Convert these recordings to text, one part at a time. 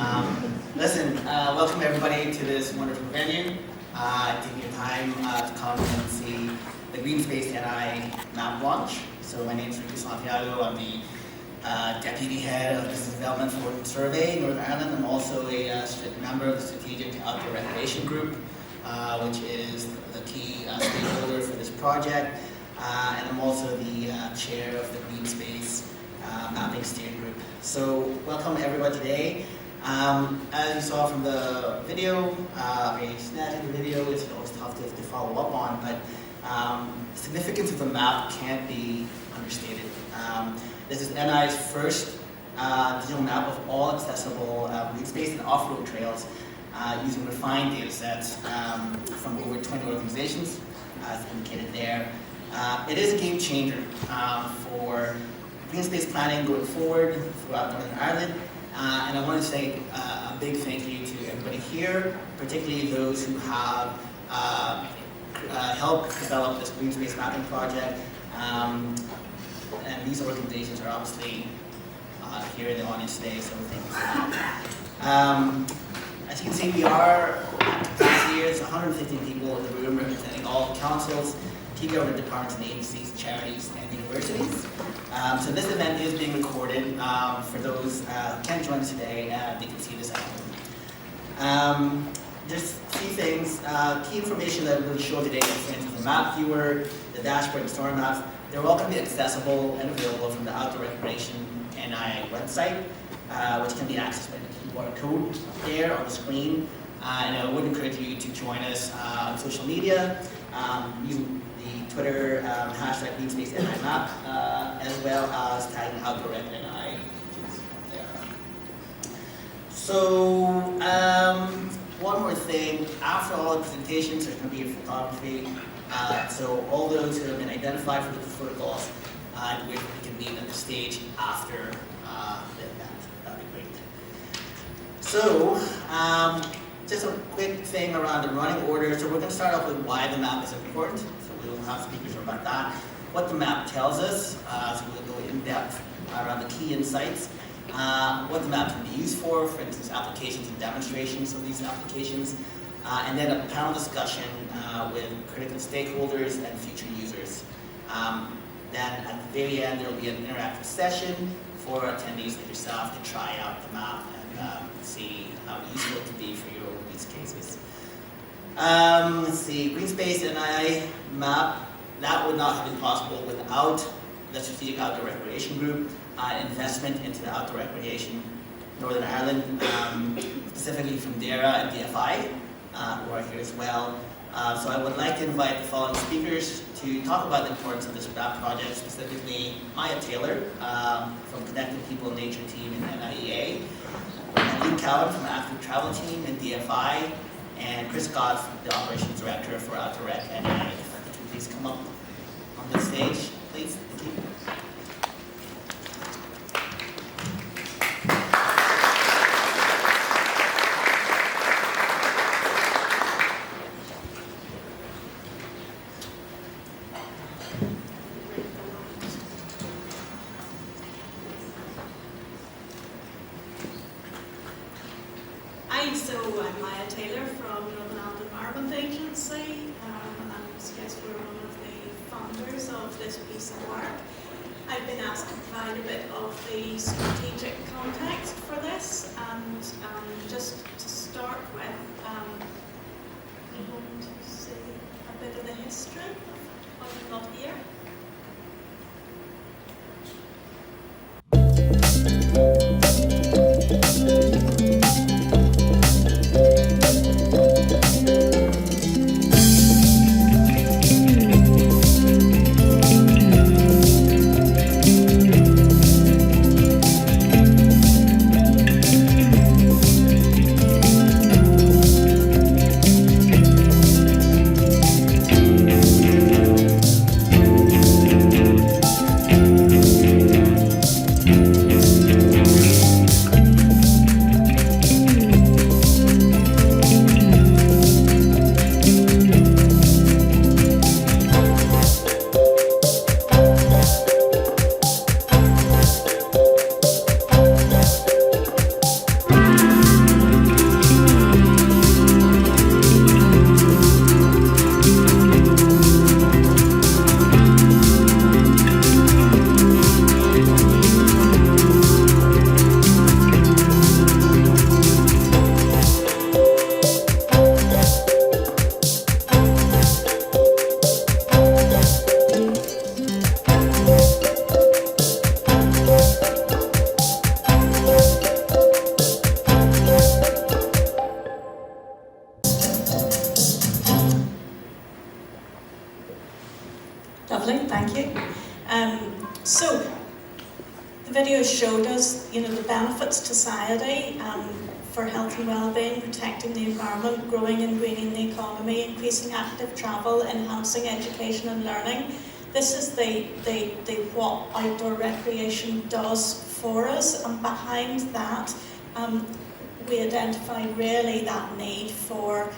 Welcome everybody to this wonderful venue. Taking your time to come and see the GreenspaceNI Map Launch. So my name is Santiago. I'm the Deputy Head of Business Development for Urban Survey in Northern Ireland. I'm also a member of the Strategic Outdoor Recreation Group, which is the key stakeholder for this project. And I'm also the chair of the GreenspaceNI Mapping Steering Group. So welcome everybody today. As you saw from the video, very snazzy the video, it's always tough to follow up on, but the significance of the map can't be understated. This is NI's first digital map of all accessible green space and off-road trails using refined data sets from over 20 organizations, as indicated there. It is a game changer for green space planning going forward throughout Northern Ireland. And I want to say a big thank you to everybody here, particularly those who have helped develop this green space mapping project. And these organizations are obviously here in the audience today, so thank you for that. As you can see, we are at capacity here. It's 115 people in the room representing all councils, key government departments and agencies, charities, and universities. So this event is being recorded. For those who can't join us today, they can see this at home. Just a few things, key information that we'll show today, for instance, the map viewer, the dashboard and story maps, they're all going to be accessible and available from the Outdoor Recreation NI website, which can be accessed by the QR code there on the screen. And I would encourage you to join us on social media, using the Twitter hashtag GreenspaceNI Map, as well as tagging Outdoor Rec NI, which is there. So, one more thing, after all the presentations, there's going to be a photography. So all those who have been identified for the protocols, we can meet at the stage after the event. That'd be great. So, just a quick thing around the running order. So we're going to start off with why the map is important. So we'll have speakers about that. What the map tells us. So we'll go in depth around the key insights. What the map can be used for instance, applications and demonstrations of these applications. And then a panel discussion with critical stakeholders and future users. Then at the very end, there will be an interactive session for attendees like yourself to try out the map and see how useful it can be for your own use cases. Let's see, GreenspaceNI Map, that would not have been possible without the Strategic Outdoor Recreation Group, investment into the outdoor recreation Northern Ireland, specifically from DARA and DFI, who are here as well. So I would like to invite the following speakers to talk about the importance of this map project, specifically Maya Taylor from Connecting People and Nature team in NIEA, and Lee Cowan from Active Travel team in DFI, and Chris Scott, the Operations Director for Outdoor Rec NI. Could you please come up on the stage, please? Thank you. I'm Maya Taylor from Northern Ireland Environment Agency, and yes, we're one of the founders of this piece of work. I've been asked to provide a bit of the strategic context for this, and just to start with, we want to see a bit of the history of why we're not here. So the video showed us, the benefits to society for health and well-being, protecting the environment, growing and greening the economy, increasing active travel, enhancing education and learning. This is the what outdoor recreation does for us, and behind that we identified really that need for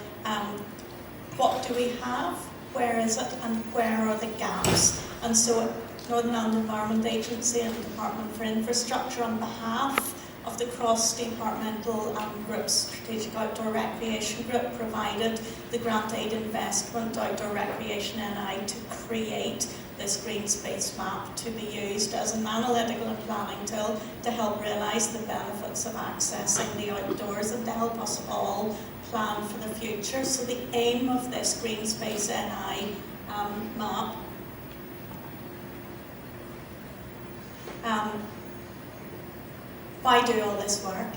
what do we have, where is it, and where are the gaps. And so Northern Ireland Environment Agency and the Department for Infrastructure, on behalf of the cross-departmental group, Strategic Outdoor Recreation Group, provided the grant aid investment Outdoor Recreation NI to create this Greenspace map to be used as an analytical and planning tool to help realise the benefits of accessing the outdoors and to help us all plan for the future. So the aim of this GreenspaceNI map why do all this work?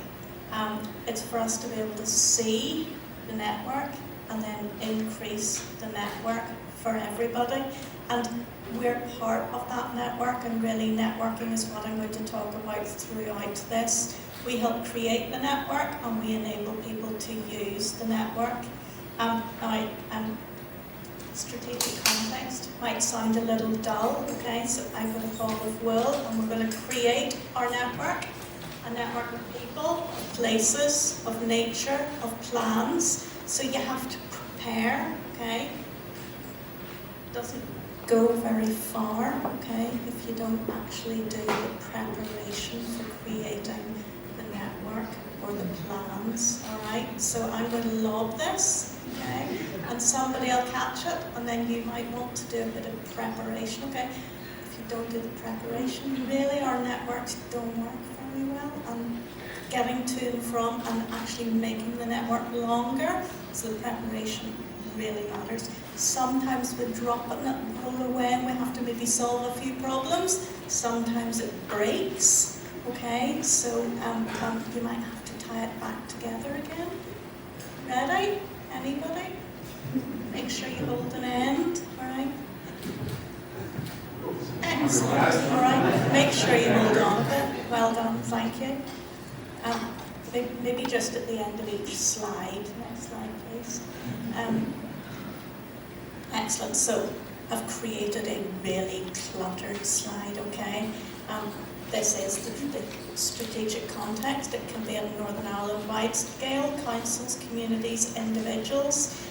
It's for us to be able to see the network and then increase the network for everybody. And we're part of that network, and really networking is what I'm going to talk about throughout this. We help create the network and we enable people to use the network. Now, strategic context might sound a little dull, okay? So I've got a ball of wool and we're going to create our network. A network of people, of places, of nature, of plans. So you have to prepare, okay? It doesn't go very far, okay, if you don't actually do the preparation for creating the network or the plans, all right? So I'm going to lob this, okay, and somebody will catch it, and then you might want to do a bit of preparation, okay? If you don't do the preparation, really our networks don't work very well, and getting to and from and actually making the network longer, so the preparation really matters. Sometimes we drop it and roll away and we have to maybe solve a few problems. Sometimes it breaks, okay? So you might have to tie it back together again. Ready? Anybody? Make sure you hold an end, all right? Excellent, all right? Make sure you hold on a bit. Well done, thank you. Maybe just at the end of each slide. Next slide, please. Excellent. So I've created a really cluttered slide, okay? This is the strategic context. It can be at Northern Ireland wide scale, councils, communities, individuals.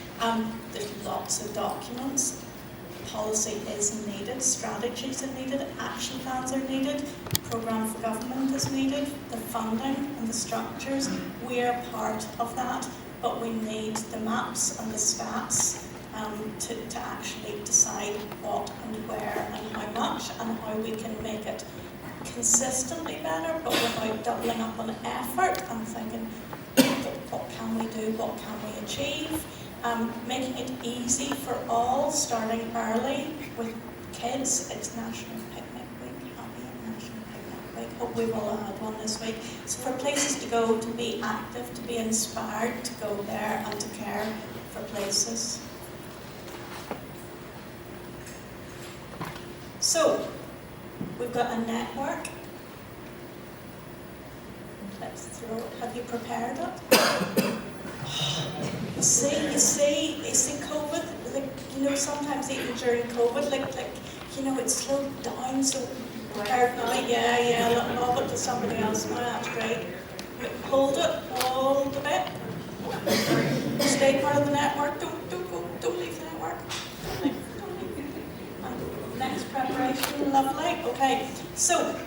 There's lots of documents. Policy is needed, strategies are needed, action plans are needed, programme for government is needed, the funding and the structures. We are part of that, but we need the maps and the stats to actually decide what and where and how much and how we can make it consistently better, but without doubling up on effort and thinking, what can we do, what can we achieve? Making it easy for all, starting early with kids. It's National Picnic Week. Happy National Picnic Week. Hope we've all had one this week. So for places to go, to be active, to be inspired, to go there and to care for places. So we've got a network. Let's throw it. Have you prepared it? You see COVID, sometimes even during COVID, it slowed down, so prepared now, lob it to somebody else now, that's great. Hold a bit. Stay part of the network, don't leave the network. Don't leave. And next preparation, lovely, okay. So,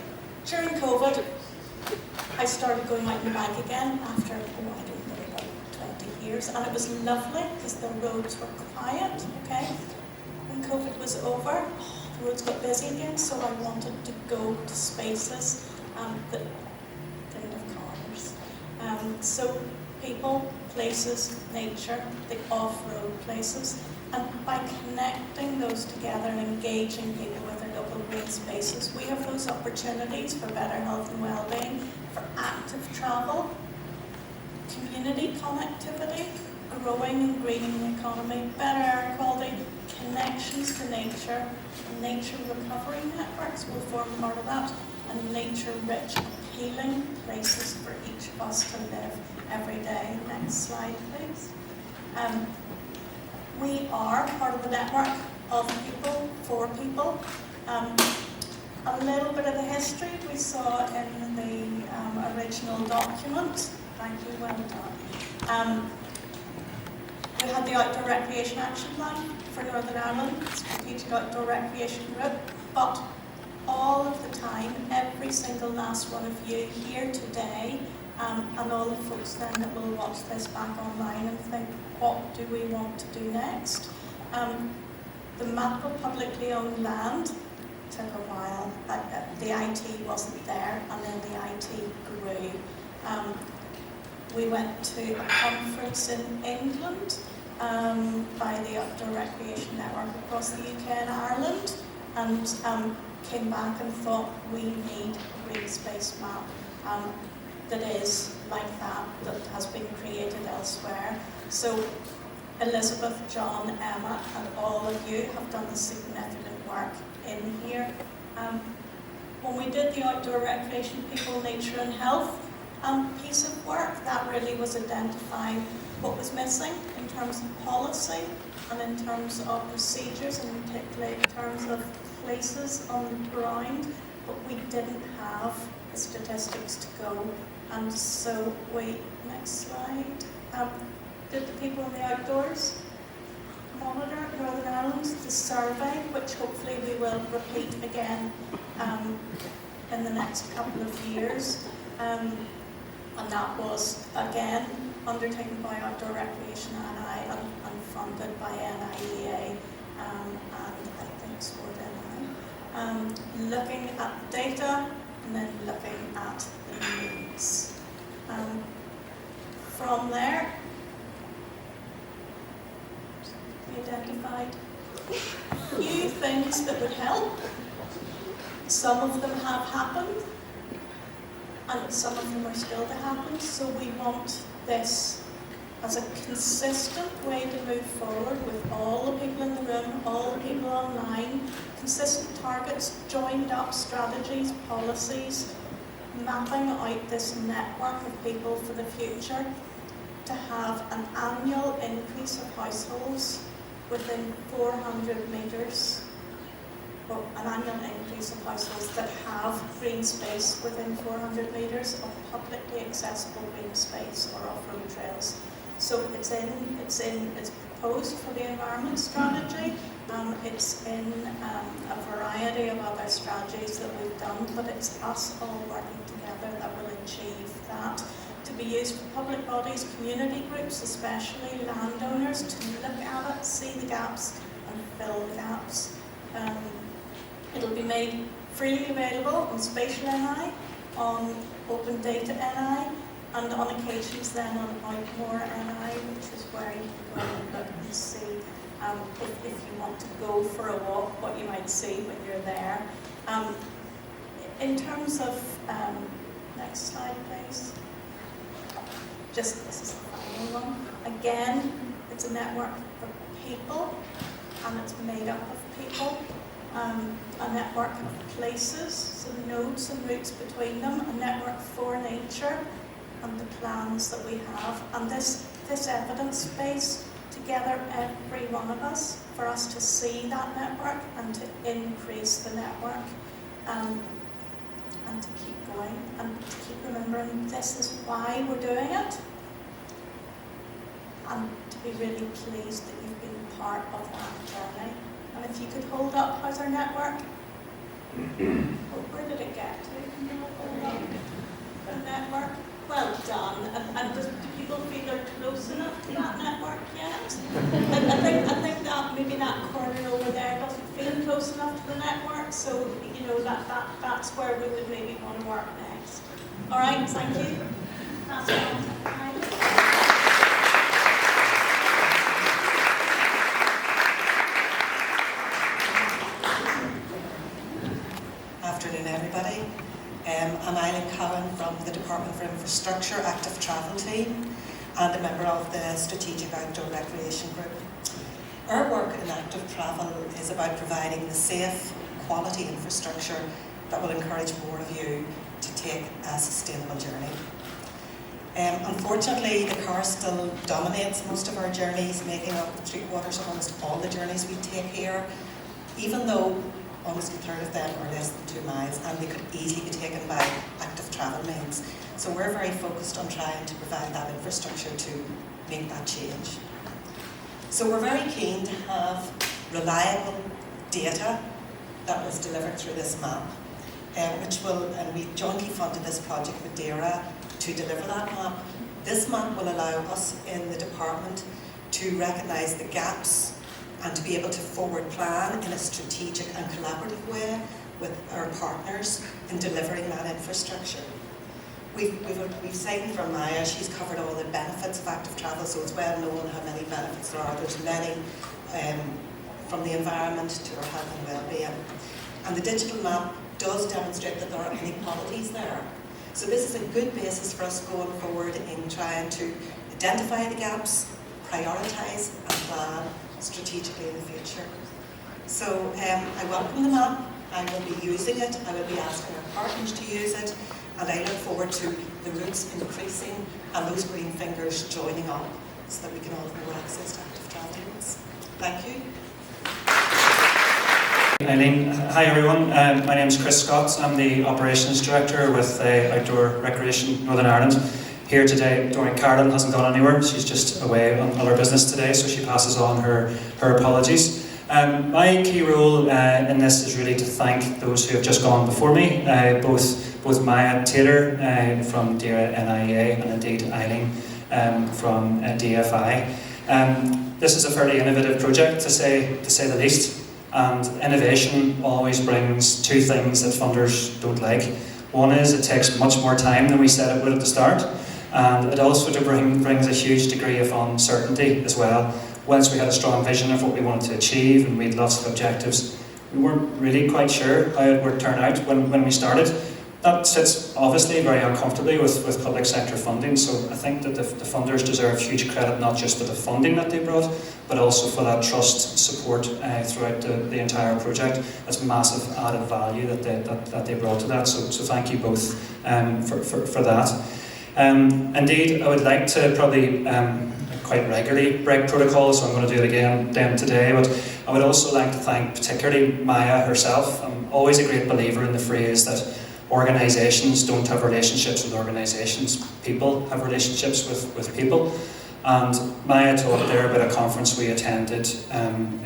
during COVID, I started going out and back again after, about 20 years, and it was lovely because the roads were quiet, okay? When COVID was over, the roads got busy again, so I wanted to go to spaces that didn't have cars. So people, places, nature, the off-road places, and by connecting those together and engaging people with their local green spaces, we have those opportunities for better health and well-being, for active travel, community connectivity, growing and greening the economy, better air quality, connections to nature, and nature recovery networks will form part of that, and nature-rich, appealing places for each of us to live every day. Next slide, please. We are part of the network of people, for people. A little bit of the history we saw in the original document. Thank you, well done. We had the Outdoor Recreation Action Plan for Northern Ireland, Strategic Outdoor Recreation Group, but all of the time, every single last one of you here today, and all the folks then that will watch this back online and think, what do we want to do next? The map of publicly owned land took a while. The IT wasn't there, and then the IT grew. We went to a conference in England by the Outdoor Recreation Network across the UK and Ireland, and came back and thought, we need a GreenspaceNI map that is like that has been created elsewhere. So Elizabeth, John, Emma, and all of you have done the significant work in here. When we did the Outdoor Recreation, People, Nature and Health piece of work, that really was identifying what was missing in terms of policy and in terms of procedures, and particularly in terms of places on the ground, but we didn't have the statistics to go. And so we, next slide, did the people in the outdoors monitor Northern Ireland, the survey, which hopefully we will repeat again in the next couple of years. And that was, again, undertaken by Outdoor Recreation NI and funded by NIEA and I think Sport NI. Looking at data and then looking at the needs. From there, we identified a few things that would help. Some of them have happened, and some of them are still to happen, so we want this as a consistent way to move forward with all the people in the room, all the people online, consistent targets, joined up strategies, policies, mapping out this network of people for the future, to have an annual increase of households within 400 metres, or an annual increase of households that have green space within 400 metres of publicly accessible green space or off-road trails. So it's proposed for the environment strategy. It's in a variety of other strategies that we've done, but it's us all working together that will achieve that. To be used for public bodies, community groups, especially landowners, to look at it, see the gaps and fill the gaps. It'll be made freely available on Spatial NI, on Open Data NI, and on occasions then on Outmore NI, which is where you can go and look and see if you want to go for a walk, what you might see when you're there. In terms of, next slide please. Just this is the final one. Again, it's a network for people, and it's made up of people. A network of places, so nodes and routes between them, a network for nature, and the plans that we have. And this evidence base together, every one of us, for us to see that network and to increase the network, and to keep going and to keep remembering this is why we're doing it, and to be really pleased that you've been part of that journey. And if you could hold up, how's our network? Where did it get to? Can you hold up the network? Well done. And do people feel they're close enough to that network yet? I think that maybe that corner over there doesn't feel close enough to the network, so you know that's where we would maybe want to work next. All right, thank you. Pass it on to Heidi. Afternoon, everybody. I'm Eileen Cowan from the Department for Infrastructure Active Travel Team and a member of the Strategic Outdoor Recreation Group. Our work in active travel is about providing the safe, quality infrastructure that will encourage more of you to take a sustainable journey. Unfortunately, the car still dominates most of our journeys, making up 3/4 of almost all the journeys we take here, even though almost a third of them are less than 2 miles, and they could easily be taken by active travel means. So we're very focused on trying to provide that infrastructure to make that change. So we're very keen to have reliable data that was delivered through this map, and we jointly funded this project with DERA to deliver that map. This map will allow us in the department to recognise the gaps and to be able to forward plan in a strategic and collaborative way with our partners in delivering that infrastructure. We've cited from Maya, she's covered all the benefits of active travel, so it's well known how many benefits there are. There's many, from the environment to our health and well-being. And the digital map does demonstrate that there are inequalities there. So this is a good basis for us going forward in trying to identify the gaps, prioritise and plan strategically in the future. So I welcome the map, I will be using it, I will be asking our partners to use it, and I look forward to the routes increasing and those green fingers joining up so that we can all have more access to active travel routes. Thank you. Eileen. Hi everyone, my name is Chris Scott. I'm the Operations Director with Outdoor Recreation Northern Ireland. Here today, Dorian Carlin hasn't gone anywhere, she's just away on other business today, so she passes on her apologies. My key role in this is really to thank those who have just gone before me, both Maya Taylor from DERA NIEA and indeed Eileen from DFI. This is a fairly innovative project to say the least, and innovation always brings two things that funders don't like. One is it takes much more time than we said it would at the start, and it also brings a huge degree of uncertainty as well. Once we had a strong vision of what we wanted to achieve and we had lots of objectives, we weren't really quite sure how it would turn out when we started. That sits obviously very uncomfortably with public sector funding, so I think that the funders deserve huge credit not just for the funding that they brought, but also for that trust support throughout the entire project. That's massive added value that they brought to that, so thank you both for that. Indeed, I would like to probably quite regularly break protocol, so I'm going to do it again today, but I would also like to thank particularly Maya herself. I'm always a great believer in the phrase that organisations don't have relationships with organisations, people have relationships with people. And Maya talked there about a conference we attended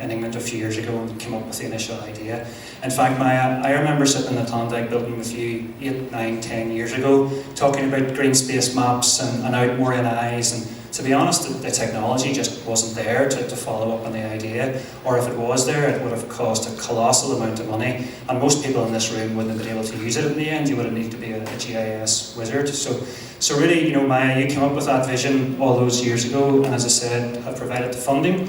in England a few years ago and came up with the initial idea. In fact, Maya, I remember sitting in the Klondike building with you 8, 9, 10 years ago, talking about green space maps and out more in eyes, and to be honest, the technology just wasn't there to follow up on the idea, or if it was there, it would have cost a colossal amount of money, and most people in this room wouldn't have been able to use it in the end. You would have needed to be a GIS wizard. So really, Maya, you came up with that vision all those years ago, and as I said, have provided the funding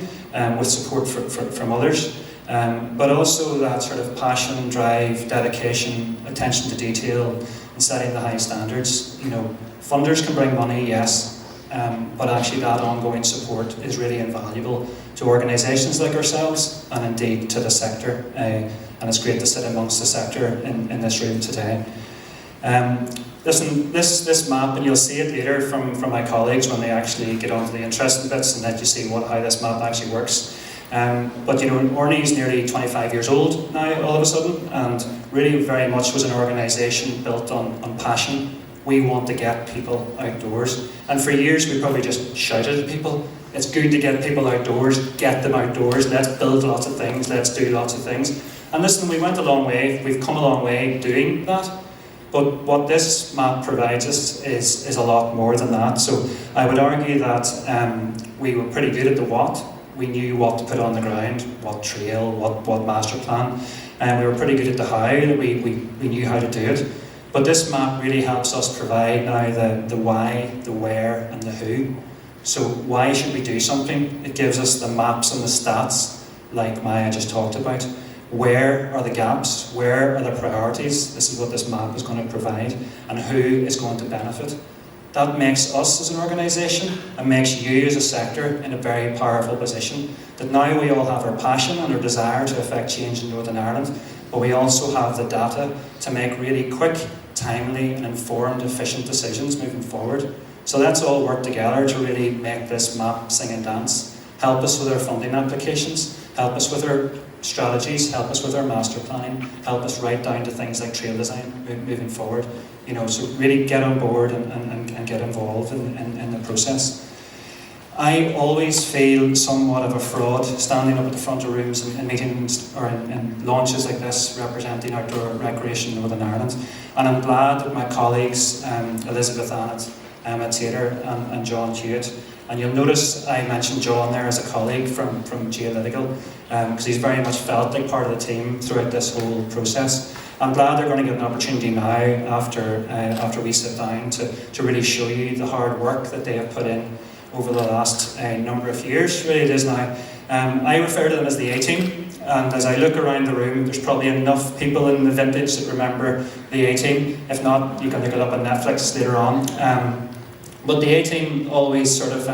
with support from others, but also that sort of passion, drive, dedication, attention to detail, and setting the high standards. Funders can bring money, yes, but actually that ongoing support is really invaluable to organisations like ourselves and indeed to the sector, and it's great to sit amongst the sector in this room today. Listen, this map, and you'll see it later from my colleagues when they actually get onto the interesting bits and let you see how this map actually works. But Orkney is nearly 25 years old now all of a sudden, and really very much was an organisation built on passion. We want to get people outdoors. And for years we probably just shouted at people, it's good to get people outdoors, get them outdoors, let's build lots of things, let's do lots of things. And listen, we went a long way, we've come a long way doing that. But what this map provides us is a lot more than that. So I would argue that we were pretty good at the what. We knew what to put on the ground, what trail, what master plan. And we were pretty good at the how, we knew how to do it. But this map really helps us provide now the why, the where, and the who. So why should we do something? It gives us the maps and the stats, like Maya just talked about. Where are the gaps? Where are the priorities? This is what this map is going to provide. And who is going to benefit? that makes us as an organisation and makes you as a sector in a very powerful position. That now we all have our passion and our desire to affect change in Northern Ireland, but we also have the data to make really quick, timely and informed, efficient decisions moving forward. So let's all work together to really make this map sing and dance. Help us with our funding applications, help us with our strategies, help us with our master planning, help us right down to things like trail design moving forward. So really get on board and get involved in the process. I always feel somewhat of a fraud standing up at the front of rooms in meetings or in launches like this representing outdoor recreation in Northern Ireland. And I'm glad that my colleagues, Elizabeth Annett, Emma Taylor and John Hewitt, and you'll notice I mentioned John there as a colleague from Geolytical, because he's very much felt like part of the team throughout this whole process. I'm glad they're going to get an opportunity now after we sit down to really show you the hard work that they have put in over the last number of years. Really it is now. I refer to them as the A-Team, and as I look around the room, there's probably enough people in the vintage that remember the A-Team. If not, you can look it up on Netflix later on. But the A-Team always sort of,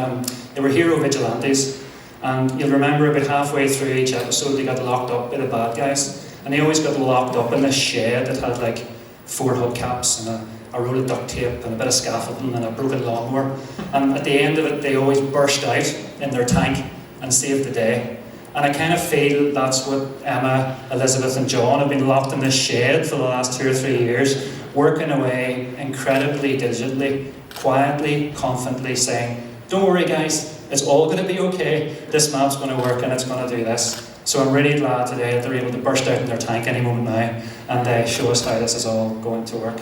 they were hero vigilantes, and you'll remember about halfway through each episode they got locked up by the bad guys, and they always got locked up in this shed that had like 4 hubcaps and a roll of duct tape and a bit of scaffolding and a broken lawnmower, and at the end of it they always burst out in their tank and saved the day. And I kind of feel that's what Emma, Elizabeth and John have been locked in this shed for the last 2 or 3 years, working away incredibly diligently, quietly, confidently saying, don't worry guys, it's all going to be okay, this map's going to work and it's going to do this. So I'm really glad today that they're able to burst out in their tank any moment now and show us how this is all going to work.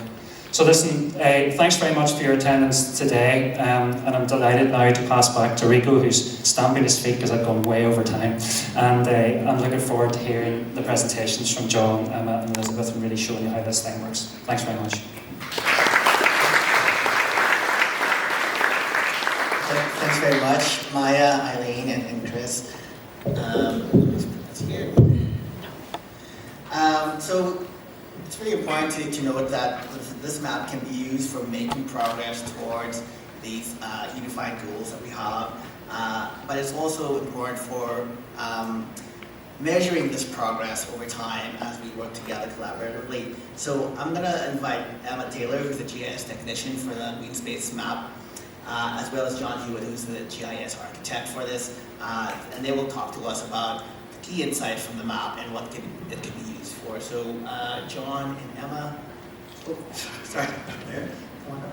So listen, thanks very much for your attendance today, and I'm delighted now to pass back to Rico, who's stamping his feet because I've gone way over time, and I'm looking forward to hearing the presentations from John, Emma and Elizabeth and really showing you how this thing works. Thanks very much. Thanks very much, Maya, Eileen, and Chris. That's here. So it's really important to note that this map can be used for making progress towards these unified goals that we have, but it's also important for measuring this progress over time as we work together collaboratively. So I'm going to invite Emma Taylor, who's the GIS technician for the GreenspaceNI Map, as well as John Hewitt, who's the GIS architect for this, and they will talk to us about the key insights from the map and what it can be used for. So John and Emma, oh, sorry, there, come on up.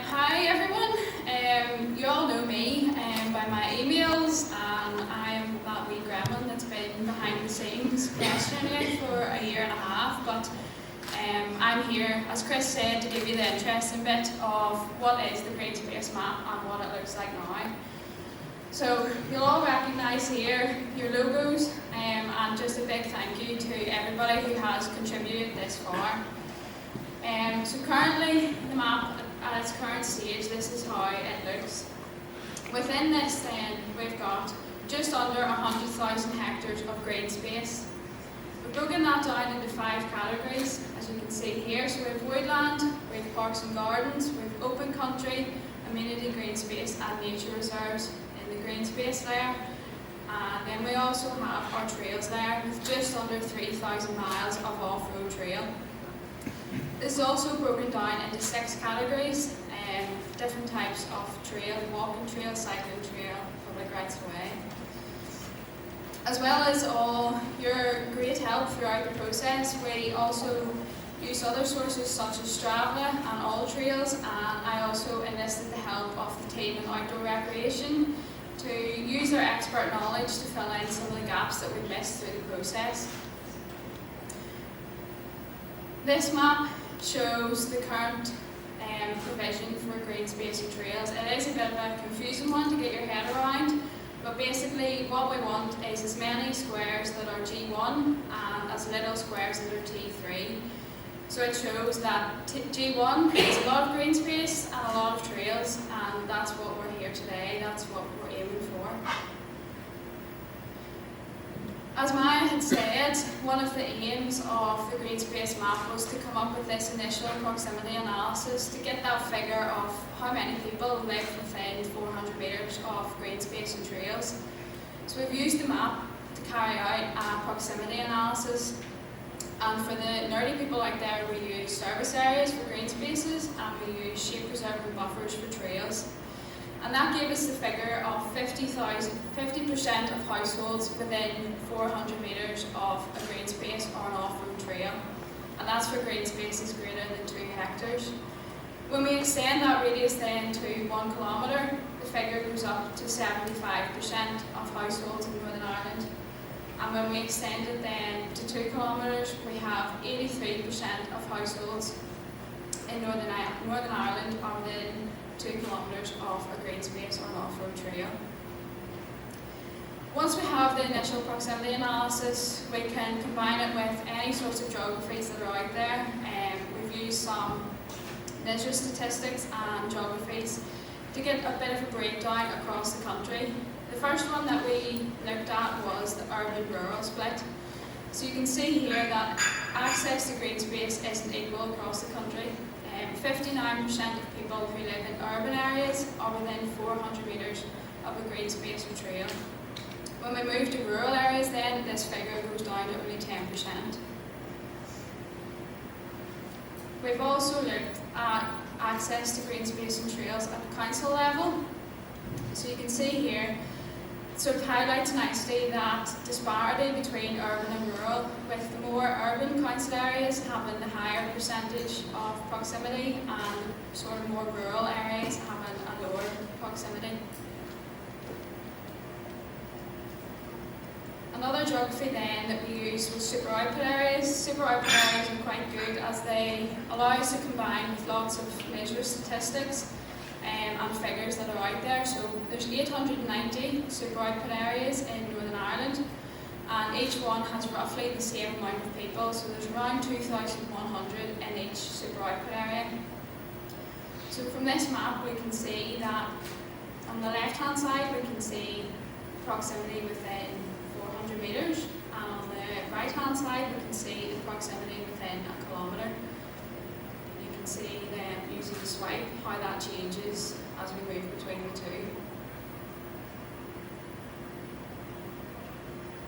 Hi everyone, you all know me by my emails, and I am that wee gremlin that's been behind the scenes questioning it for a year and a half, but I'm here, as Chris said, to give you the interesting bit of what is the Greenspace map and what it looks like now. So you'll all recognise here your logos, and just a big thank you to everybody who has contributed this far. So currently, the map at its current stage, this is how it looks. Within this then, we've got just under 100,000 hectares of green space. We've broken that down into 5 categories, as you can see here. So we have woodland, we have parks and gardens, we have open country, amenity green space and nature reserves in the green space layer. And then we also have our trails there with just under 3,000 miles of off-road trail. This is also broken down into 6 categories, different types of trail, walking trail, cycling trail, public rights of way. As well as all your great help throughout the process, we also use other sources such as Strava and All Trails, and I also enlisted the help of the team in outdoor recreation to use their expert knowledge to fill in some of the gaps that we missed through the process. This map shows the current provision for green space and trails. It is a bit of a confusing one to get your head around, but basically what we want is as many squares that are G1 and as little squares that are T3. So it shows that G1 is a lot of green space and a lot of trails, and that's what we're here today, that's what we're aiming for. As Maya had said, one of the aims of the Greenspace map was to come up with this initial proximity analysis to get that figure of how many people live within 400 metres of green space and trails. So we've used the map to carry out a proximity analysis, and for the nerdy people out there, we use service areas for green spaces and we use shape preserving buffers for trails. And that gave us the figure of 50% of households within 400 metres of a green space or an off-road trail. And that's for green spaces greater than 2 hectares. When we extend that radius then to 1 kilometre, the figure goes up to 75% of households in Northern Ireland. And when we extend it then to 2 kilometres, we have 83% of households in Northern Ireland are within 2 kilometres of a green space or an off-road trail. Once we have the initial proximity analysis, we can combine it with any sorts of geographies that are out there. We've used some nature statistics and geographies to get a bit of a breakdown across the country. The first one that we looked at was the urban-rural split. So you can see here that access to green space isn't equal across the country. 59% of people who live in urban areas are within 400 metres of a green space or trail. When we move to rural areas then, this figure goes down to only 10%. We've also looked at access to green space and trails at the council level. So you can see here, it sort of highlights nicely that disparity between urban and rural, with the more urban council areas having the higher percentage of proximity and sort of more rural areas having a lower proximity. Another geography then that we used was super output areas. Super output areas are quite good as they allow us to combine with lots of measure statistics and figures that are out there. So there's 890 super output areas in Northern Ireland, and each one has roughly the same amount of people. So there's around 2,100 in each super output area. So from this map we can see that on the left hand side we can see proximity within 400 metres, and on the right hand side we can see the proximity within a kilometre. You can see then using the swipe how that changes as we move between the two.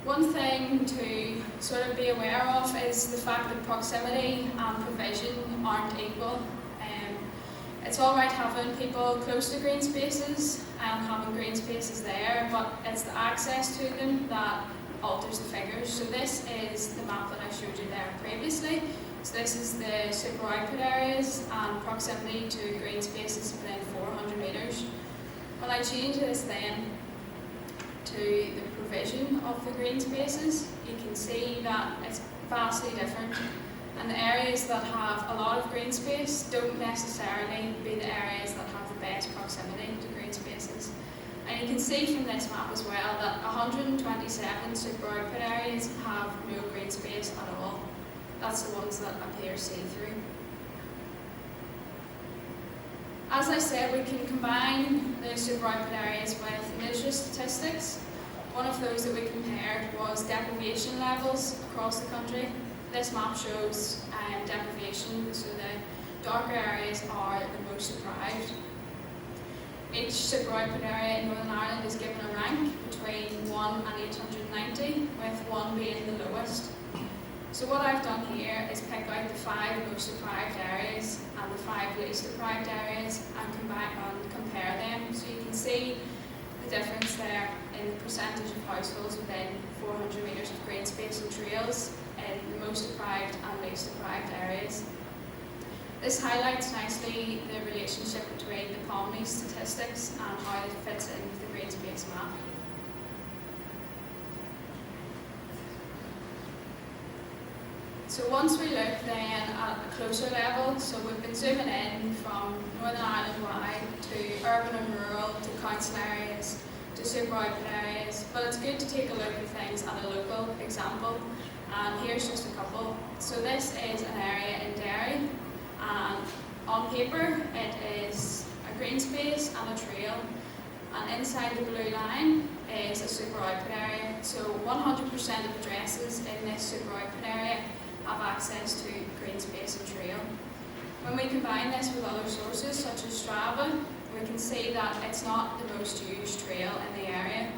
One thing to sort of be aware of is the fact that proximity and provision aren't equal. It's alright having people close to green spaces and having green spaces there, but it's the access to them that alters the figures. So this is the map that I showed you there previously. So this is the super output areas and proximity to green spaces within 400 metres. When I change this then to the provision of the green spaces, you can see that it's vastly different. And the areas that have a lot of green space don't necessarily be the areas that have the best proximity to green spaces. And you can see from this map as well that 127 super output areas have no green space at all. That's the ones that appear see-through. As I said, we can combine the super output areas with nature statistics. One of those that we compared was deprivation levels across the country. This map shows deprivation, so the darker areas are the most deprived. Each super output area in Northern Ireland is given a rank between 1 and 890, with 1 being the lowest. So what I've done here is pick out the 5 most deprived areas and the 5 least deprived areas and combine and compare them. So you can see the difference there in the percentage of households within 400 metres of green space and trails in the most deprived and least deprived areas. This highlights nicely the relationship between the Commonly statistics and how it fits in with the green space map. So once we look then at a closer level, so we've been zooming in from Northern Ireland wide to urban and rural, to council areas, to super output areas, but it's good to take a look at things at a local example, and here's just a couple. So this is an area in Derry, and on paper it is a green space and a trail, and inside the blue line is a super output area. So 100% 100% of addresses in this super output area have access to Greenspace and Trail. When we combine this with other sources such as Strava, we can see that it's not the most used trail in the area.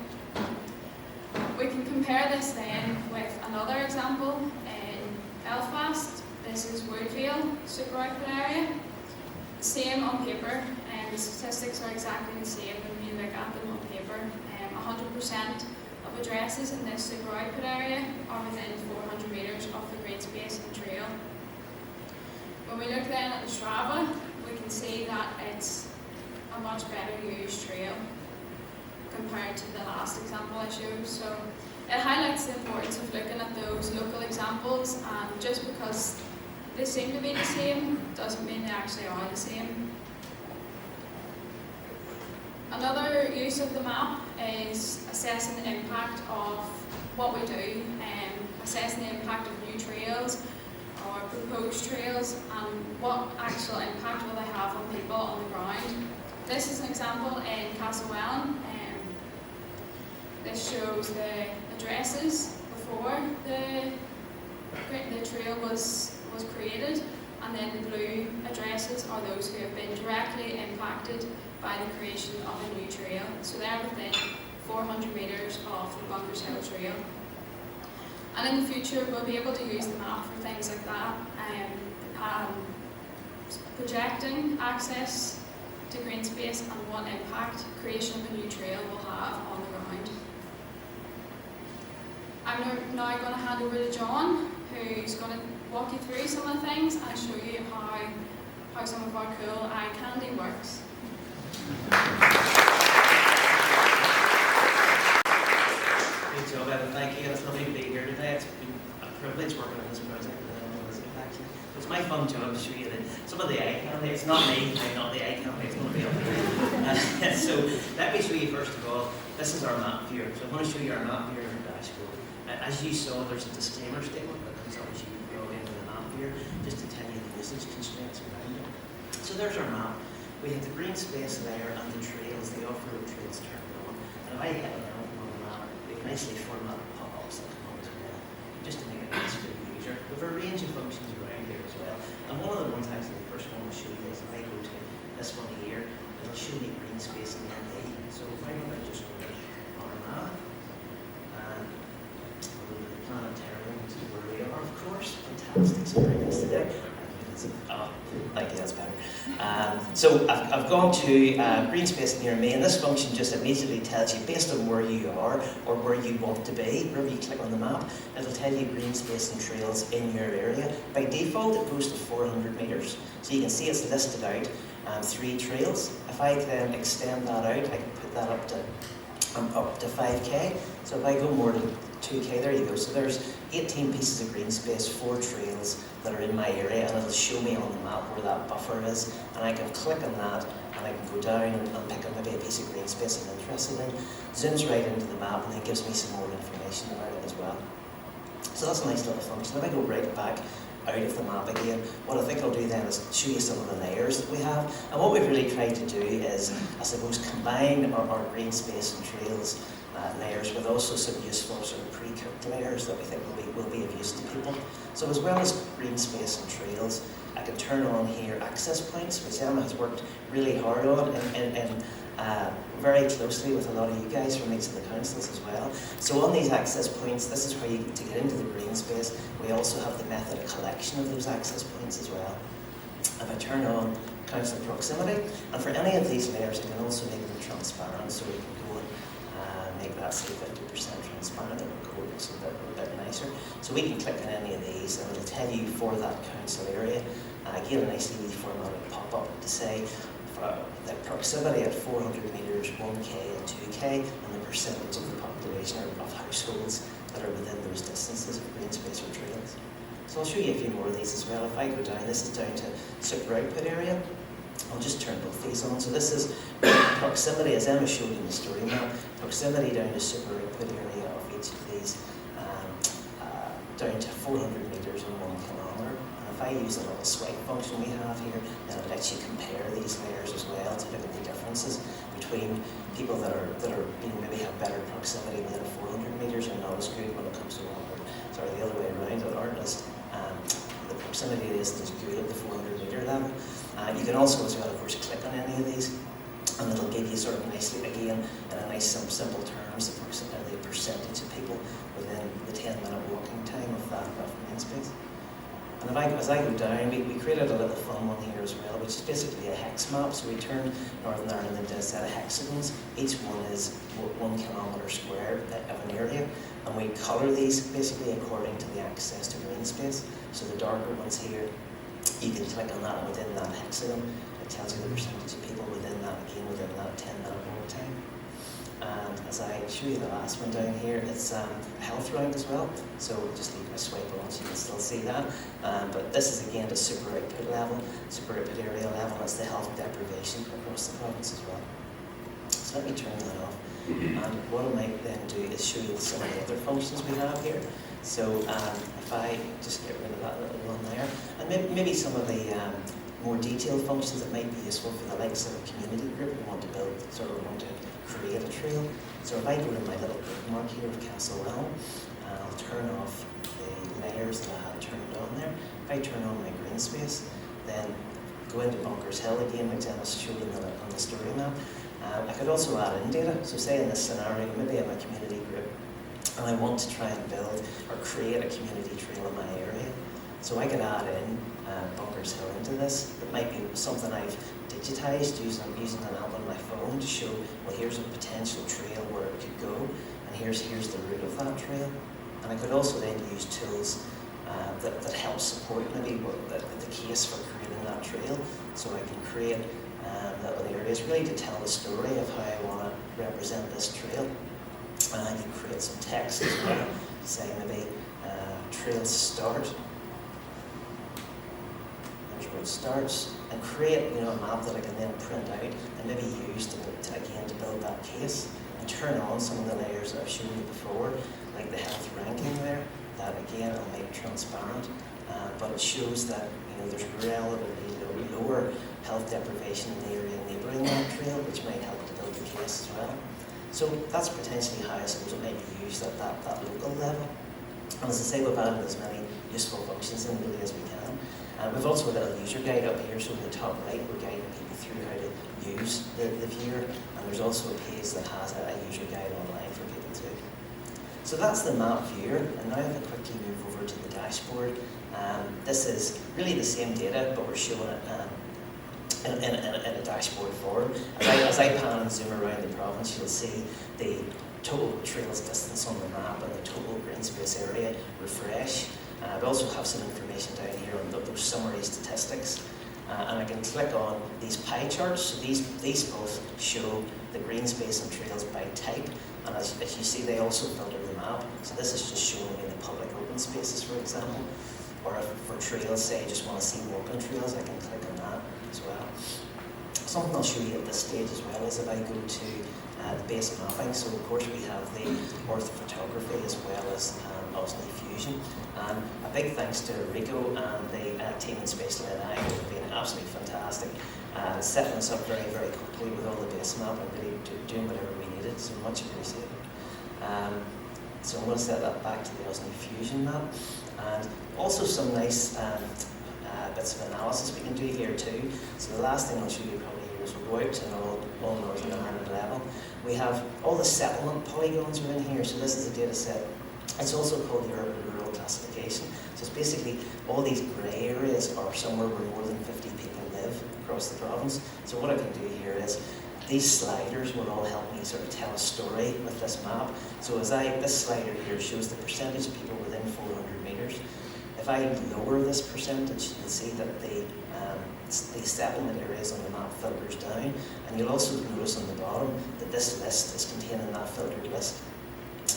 We can compare this then with another example in Belfast. This is Woodvale super output area. Same on paper, and the statistics are exactly the same when you look at them on paper. 100% of addresses in this super output area are within 400 metres of the Greenspace and Trail. When we look then at the Strava, we can see that it's a much better used trail compared to the last example I showed. So it highlights the importance of looking at those local examples, and just because they seem to be the same doesn't mean they actually are the same. Another use of the map is assessing the impact of what we do, assessing the impact of new trails or proposed trails, and what actual impact will they have on people on the ground. This is an example in Castlewellan. This shows the addresses before the trail was created, and then the blue addresses are those who have been directly impacted by the creation of a new trail. So they're within 400 metres of the Bunkers Hill Trail. And in the future we'll be able to use the map for things like that, projecting access to Greenspace and what impact creation of a new trail will have on the ground. I'm now going to hand over to John, who's going to walk you through some of the things and show you how some of our cool eye candy works. Good job, Evan. Thank you. It's lovely to be here today. It's been a privilege working on this project with Elizabeth, actually. It's my fun job to show you some of the eye candy. It's not me, not the eye candy, it's going to be up here. So let me show you first of all, this is our map viewer. So I'm going to show you our map viewer in the dashboard. As you saw, there's a disclaimer statement that comes up as you go into the map viewer, just to tell you the usage constraints around it. So there's our map. We have the green space there and the trails, the off-road trails turned on. And if I hit an element on the map, we can nicely format pop-ups that come on as well, just to make it nice for the user. We have a range of functions around here as well. And one of the ones, actually, the first one I'll show you is if I go to this one here, it'll show me green space in the ND. So if I go to just go to Armagh, and I'll go to the Planetarium, which is where we are, of course. Fantastic, so very nice today. Oh, thank you, that's better. So I've gone to Greenspace near me, and this function just immediately tells you, based on where you are or where you want to be, wherever you click on the map, it'll tell you Greenspace and trails in your area. By default, it goes to 400 metres. So you can see it's listed out 3 trails. If I then extend that out, I can put that up to 5k. So if I go more to 2k, there you go. So there's 18 pieces of green space, 4 trails that are in my area, and it'll show me on the map where that buffer is, and I can click on that, and I can go down and pick up maybe a piece of green space I'm interested in. Zooms right into the map, and then gives me some more information about it as well. So that's a nice little function. If I go right back out of the map again, what I think I'll do then is show you some of the layers that we have. And what we've really tried to do is, I suppose, combine our green space and trails layers with also some useful sort of pre-cooked layers that we think will be of use to people. So as well as green space and trails, I can turn on here access points, which Emma has worked really hard on and very closely with a lot of you guys from each of the councils as well. So on these access points, this is where you to get into the green space. We also have the method of collection of those access points as well. If I turn on council proximity, and for any of these layers, I can also make them transparent, so we can go and make that say 50% transparent, and the code looks a bit nicer. So we can click on any of these, and it'll tell you for that council area. Again, a nicely formatted pop-up to say the proximity at 400 metres, 1k and 2k, and the percentage of the population or of households that are within those distances of green space or trails. So I'll show you a few more of these as well. If I go down, this is down to super output area. I'll just turn both these on. So this is proximity, as Emma showed in the story map, proximity down to super output area of each of these, down to 400 metres and 1 kilometre. And if I use a little swipe function we have here, then it lets you compare these layers as well to look at the differences between people that are maybe have better proximity within 400 metres and not as good when it comes to proximity isn't as good at the 400 metre level. You can also as well, of course, click on any of these, and it'll give you sort of nicely, again, in a nice simple terms, the percentage of people within the 10-minute walking time of that green space. And as I go down, we created a little fun one here as well, which is basically a hex map. So we turned Northern Ireland into a set of hexagons. Each one is 1 kilometre square of an area, and we colour these basically according to the access to green space. So the darker ones here, you can click on that, and within that hexagon, it tells you the percentage of people within that, again, within that 10-minute walk time. And as I show you the last one down here, it's a health rank as well. So just leave my swipe on so you can still see that. But this is again the super output level, super output area level. That's the health deprivation across the province as well. So let me turn that off. And what I might then do is show you some of the other functions we have here. So if I just get rid of that little one there, and maybe some of the more detailed functions that might be useful for the likes of a community group who want to build, sort of want to create a trail. So if I go to my little bookmark here of Castle Realm, and I'll turn off the layers that I had turned on there. If I turn on my green space, then go into Bunkers Hill again, like Dennis showed on the story map. I could also add in data. So say in this scenario, maybe I'm a community group, and I want to try and build or create a community trail in my area. So I could add in Bunkers Hill into this. It might be something I've digitized using an app on my phone to show, well, here's a potential trail where it could go, and here's the route of that trail. And I could also then use tools that help support maybe the case for creating that trail. So I can create little areas really to tell the story of how I want to represent this trail. And I can create some text as well, say maybe trail start. There's where it starts, and create a map that I can then print out and maybe use to build that case, and turn on some of the layers that I've shown you before, like the health ranking there. That again I'll make transparent, but it shows that there's relatively lower health deprivation in the area neighbouring that trail, which might help to build the case as well. So that's potentially how I suppose it might be used at that local level. And as I say, we've added as many useful functions in really as we can. We've also got a little user guide up here, so in the top right we're guiding people through how to use the viewer, and there's also a page that has a user guide online for people too. So that's the map viewer, and now if I quickly move over to the dashboard, this is really the same data, but we're showing it in a dashboard form. As I pan and zoom around the province, you'll see the total trails distance on the map and the total green space area refresh. We also have some information down here on those summary statistics. And I can click on these pie charts. So these both show the green space and trails by type. And as you see, they also filter the map. So this is just showing me the public open spaces, for example. Or if for trails, say I just want to see walking trails, I can click on that as well. Something I'll show you at this stage as well is if I go to the base mapping. So of course we have the orthophotography as well as Osni Fusion. And a big thanks to Rico and the team in GreenspaceNI who have been absolutely fantastic, setting us up very, very quickly with all the base map and really doing whatever we needed, so much appreciated. So I'm going to set that back to the Osni Fusion map. And also some nice bits of analysis we can do here too. So the last thing I'll show you probably here is we'll go out to an all Northern Ireland level. We have all the settlement polygons are in here, so this is a data set. It's also called the urban-rural classification. So it's basically all these grey areas are somewhere where more than 50 people live across the province. So what I can do here is these sliders will all help me sort of tell a story with this map. So this slider here shows the percentage of people within 400 metres. If I lower this percentage, you'll see that the settlement areas on the map filters down, and you'll also notice on the bottom that this list is containing that filtered list.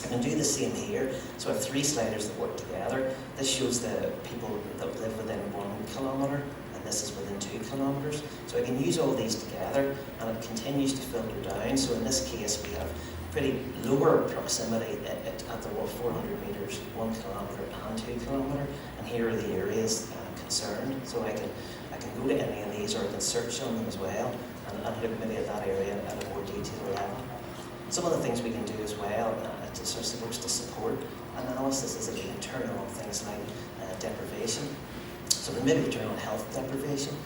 I can do the same here. So I have 3 sliders that work together. This shows the people that live within 1 kilometre, and this is within 2 kilometres. So I can use all these together, and it continues to filter down. So in this case, we have pretty lower proximity at the 400 metres, 1 kilometre and 2 kilometre, and here are the areas concerned. So I can go to any of these, or I can search on them as well, and look maybe at that area at a more detailed level. Some of the things we can do as well, are supposed to support analysis, is that we can turn on things like deprivation. So there may be return on health deprivation.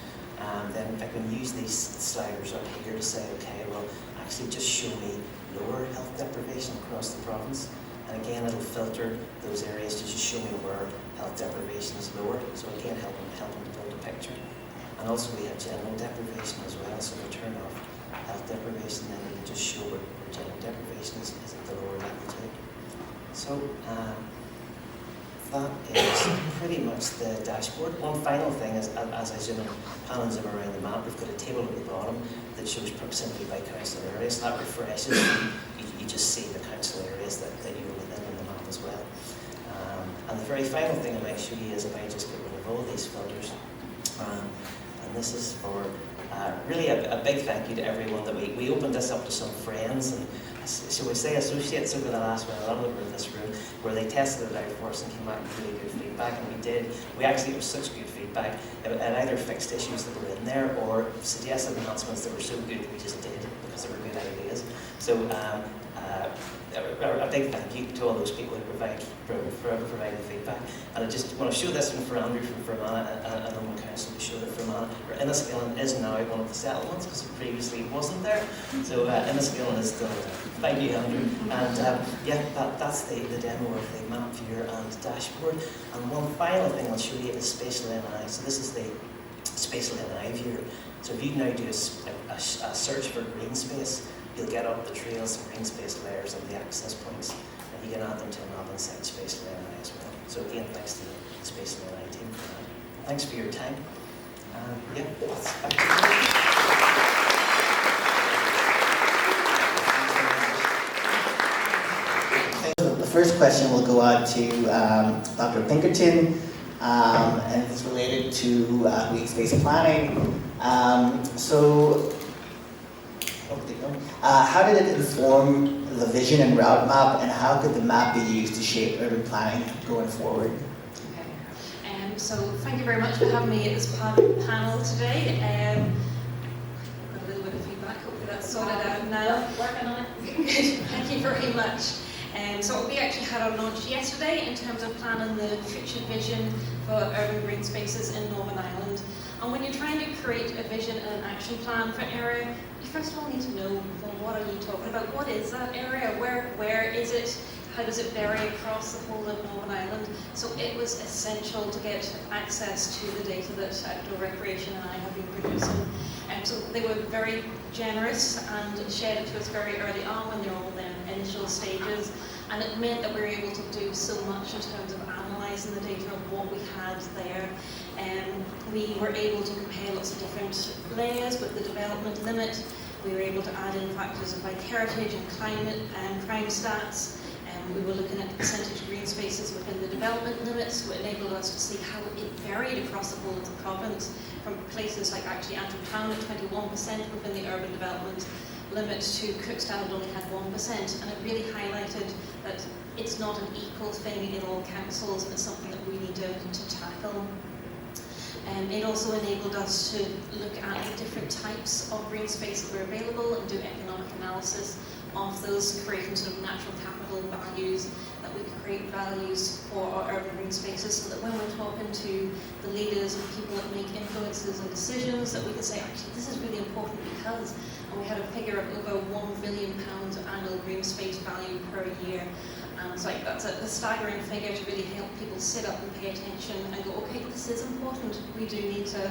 Then I can use these sliders up here to say, okay, well, actually just show me lower health deprivation across the province. And again, it'll filter those areas to just show me where health deprivation is lower. So again, help them to build a picture. And also we have general deprivation as well. So we turn off health deprivation, then we can just show where general deprivation is at the lower level too. So that is pretty much the dashboard. One final thing is, as I zoom in, pan and zoom around the map, we've got a table at the bottom that shows proximity by council areas. That refreshes. You just see the council areas that you were within on the map as well. And the very final thing I might show you is if I just get rid of all these filters. And this is for really a big thank you to everyone that we opened this up to some friends and shall we say associates over the last while, a lot of them were in this room, where they tested it out for us and came back with really good feedback, and we actually, it was such good feedback, it either fixed issues that were in there or suggested enhancements that were so good that we just did because they were good ideas. So a big thank you to all those people who provided feedback. And I just want to show this one for Andrew from Fermanagh and on the council to show that Fermanagh, or Enniskillen is now one of the settlements because it previously wasn't there. So Enniskillen is still there. Thank you, Andrew. And yeah, that's the demo of the map viewer and dashboard. And one final thing I'll show you is Spatial NI. So this is the Spatial NI viewer. So if you now do a search for Greenspace, you'll get up the trails and Greenspace layers and the access points, and you can add them to a map inside Spatial NI as well. So again, thanks to the Spatial NI team for that. Thanks for your time. Yeah, that's back to you. The first question will go out to Dr. Pinkerton, and it's related to Greenspace planning. How did it inform the vision and route map, and how could the map be used to shape urban planning going forward? Okay. So thank you very much for having me at this panel today. I've got a little bit of feedback, hopefully that's sorted out now. Working on it. Thank you very much. So we actually had our launch yesterday in terms of planning the future vision for urban green spaces in Northern Ireland. And when you're trying to create a vision and an action plan for an area, you first of all need to know, well, what are you talking about? What is that area? Where is it? How does it vary across the whole of Northern Ireland? So it was essential to get access to the data that Outdoor Recreation and I have been producing. So they were very generous and shared it to us very early on when they were all in their initial stages. And it meant that we were able to do so much in terms of analysing the data of what we had there. We were able to compare lots of different layers with the development limit. We were able to add in factors of like heritage and climate and crime stats. We were looking at percentage green spaces within the development limits, which enabled us to see how it varied across the whole of the province, from places like actually Armagh at 21% within the urban development limit to Cookstown only had 1%, and it really highlighted that it's not an equal thing in all councils, and it's something that we need to tackle. It also enabled us to look at the different types of green space that were available and do economic analysis of those, creating sort of natural capital values, that we could create values for our urban green spaces, so that when we're talking to the leaders and people that make influences and decisions, that we could say, actually, this is really important because, and we had a figure of over £1 billion annual green space value per year. So that's a staggering figure to really help people sit up and pay attention and go, okay, this is important. We do need to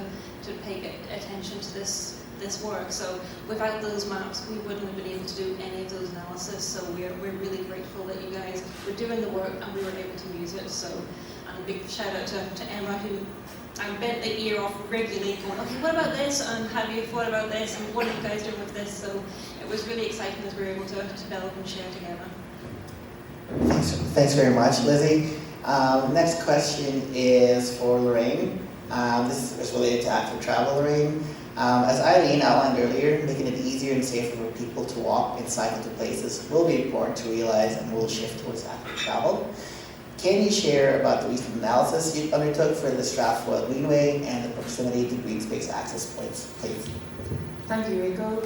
pay attention to this work. So without those maps, we wouldn't have been able to do any of those analysis. So we're really grateful that you guys were doing the work and we were able to use it. So and a big shout out to Emma, who I bent the ear off regularly going, okay, what about this? And have you thought about this? And what are you guys doing with this? So it was really exciting as we were able to develop and share together. Thanks very much, Lizzie. Next question is for Lorraine. This is related to active travel, Lorraine. As Eileen outlined earlier, making it easier and safer for people to walk and cycle to places will be important to realize, and will shift towards active travel. Can you share about the recent analysis you undertook for the Strathroy Greenway and the proximity to Greenspace access points, please? Thank you, Rico.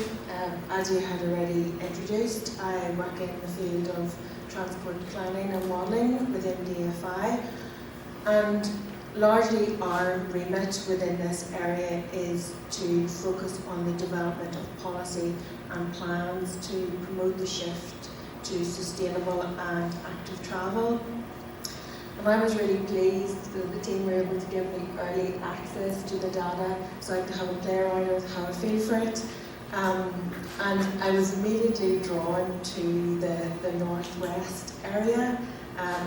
As you had already introduced, I work in the field of transport planning and modelling within DFI, and largely our remit within this area is to focus on the development of policy and plans to promote the shift to sustainable and active travel. And I was really pleased that the team were able to give me early access to the data so I could have a play around with how I feel for it. And I was immediately drawn to the northwest area.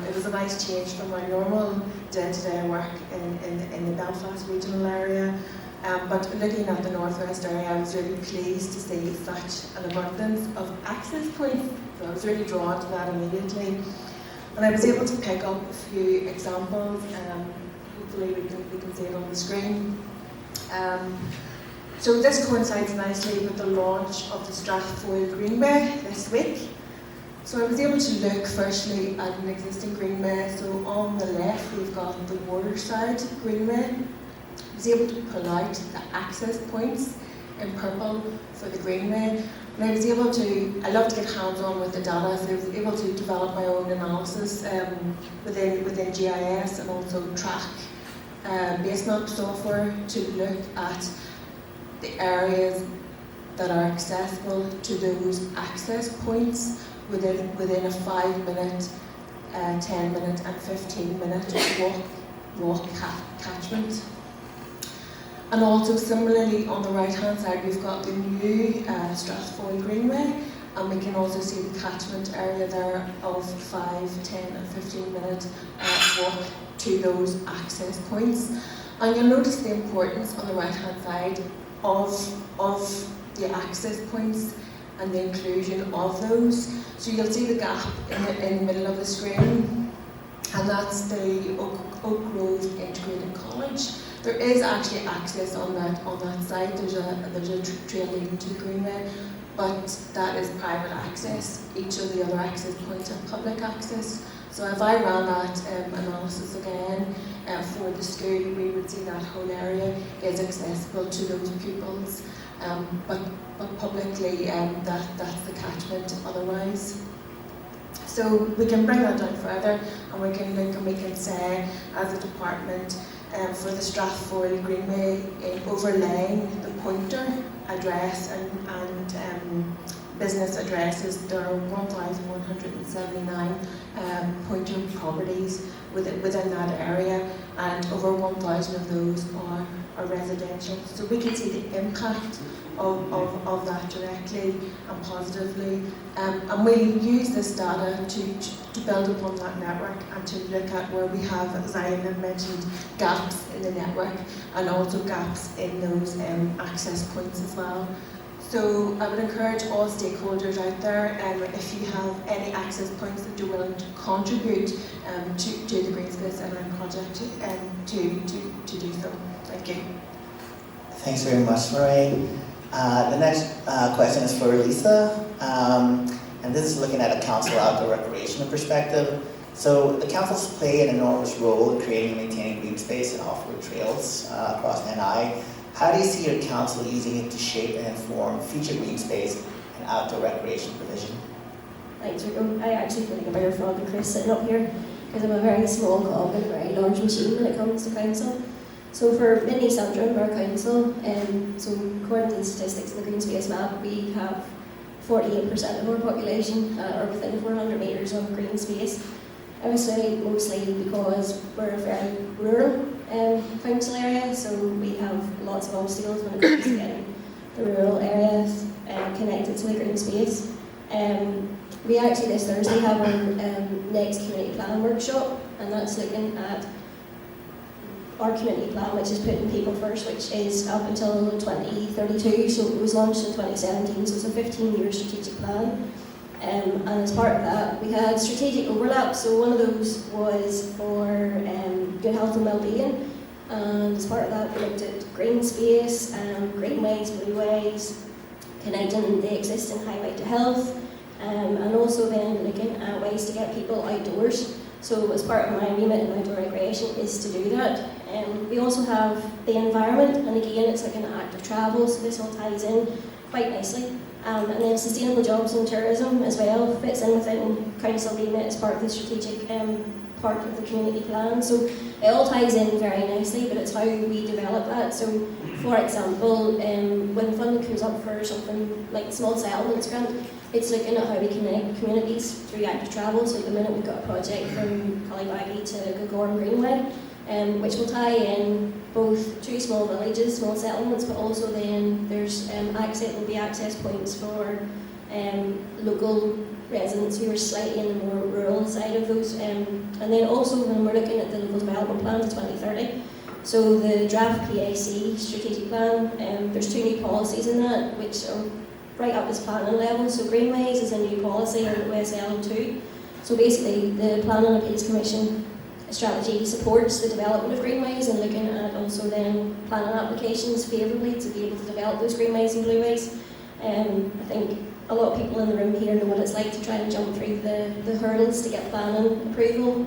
It was a nice change from my normal day-to-day work in the Belfast regional area. But looking at the northwest area, I was really pleased to see such an abundance of access points. So I was really drawn to that immediately. And I was able to pick up a few examples. Hopefully we can see it on the screen. So this coincides nicely with the launch of the Strathfoyle Greenway this week. So I was able to look firstly at an existing greenway. So on the left we've got the Waterside Greenway. I was able to pull out the access points in purple for the greenway. And I was able to, I love to get hands-on with the data, so I was able to develop my own analysis within GIS and also track base map software to look at the areas that are accessible to those access points within a 5-minute, 10-minute and 15-minute walk catchment. And also similarly on the right hand side we've got the new Strathfoyle Greenway, and we can also see the catchment area there of 5, 10 and 15-minute walk to those access points. And you'll notice the importance on the right hand side of the access points and the inclusion of those. So you'll see the gap in the middle of the screen, and that's the Oak Grove Integrated College. There is actually access on that site. There's a trail leading to the Greenway, but that is private access. Each of the other access points are public access. So if I ran that analysis again for the school, we would see that whole area is accessible to those pupils, but publicly that's the catchment otherwise. So we can bring that down further, and we can look and we can say as a department for the Strathfoyle Greenway overlaying the pointer address and business addresses. There are 1,179 pointer properties within that area, and over 1,000 of those are residential. So we can see the impact of that directly and positively, and we use this data to build upon that network and to look at where we have, as I have mentioned, gaps in the network and also gaps in those access points as well. So I would encourage all stakeholders out there, if you have any access points that you're willing to contribute to the GreenspaceNI project, to do so. Thank you. Thanks very much, Maureen. The next question is for Lisa, and this is looking at a council outdoor recreation perspective. So the councils play an enormous role in creating and maintaining green space and off-road trails across NI. How do you see your council using it to shape and inform future green space and outdoor recreation provision? Thanks, Rico. I actually feel like a bigger frog than Chris sitting up here, because I'm a very small cog in a very large machine when it comes to council. So for Mid-East Antrim, our council, so according to the statistics in the Greenspace map, we have 48% of our population are within 400 metres of green space. I would say mostly because we're a very rural council area, so we have lots of obstacles when it comes to getting the rural areas connected to the green space. We actually this Thursday have our next community plan workshop, and that's looking at our community plan, which is putting people first, which is up until 2032, so it was launched in 2017, so it's a 15-year strategic plan. And as part of that, we had strategic overlaps. So one of those was for good health and well-being, and as part of that, we looked at green space, greenways, blueways, connecting the existing highway to health, and also then looking at ways to get people outdoors. So as part of my remit in outdoor recreation is to do that. We also have the environment, and again it's looking at active travel, so this all ties in quite nicely. And then sustainable jobs and tourism as well fits in within council remit as part of the strategic part of the community plan. So it all ties in very nicely, but it's how we develop that. So for example, when funding comes up for something like small settlements grant, it's looking at how we connect communities through active travel. So at the minute we've got a project from Cullibaggy to Gogorm Greenway, which will tie in both two small villages, small settlements, but also then there's will be access points for local residents who are slightly in the more rural side of those. And then also when we're looking at the local development plan to 2030, so the draft PAC strategic plan, there's two new policies in that which are right up this planning level. So Greenways is a new policy and OSL 2. So basically the Planning and Appeals Commission strategy supports the development of greenways and looking at also then planning applications favourably to be able to develop those greenways and blueways. I think a lot of people in the room here know what it's like to try and jump through the hurdles to get planning approval.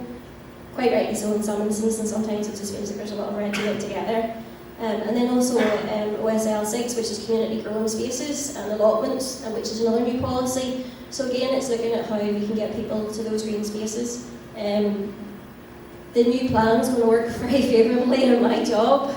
Quite rightly so in some instances, and sometimes it just feels like there's a lot of red tape together. And then also OSL 6, which is community growing spaces and allotments, which is another new policy. So again, it's looking at how we can get people to those green spaces. The new plan is going to work very favourably in my job.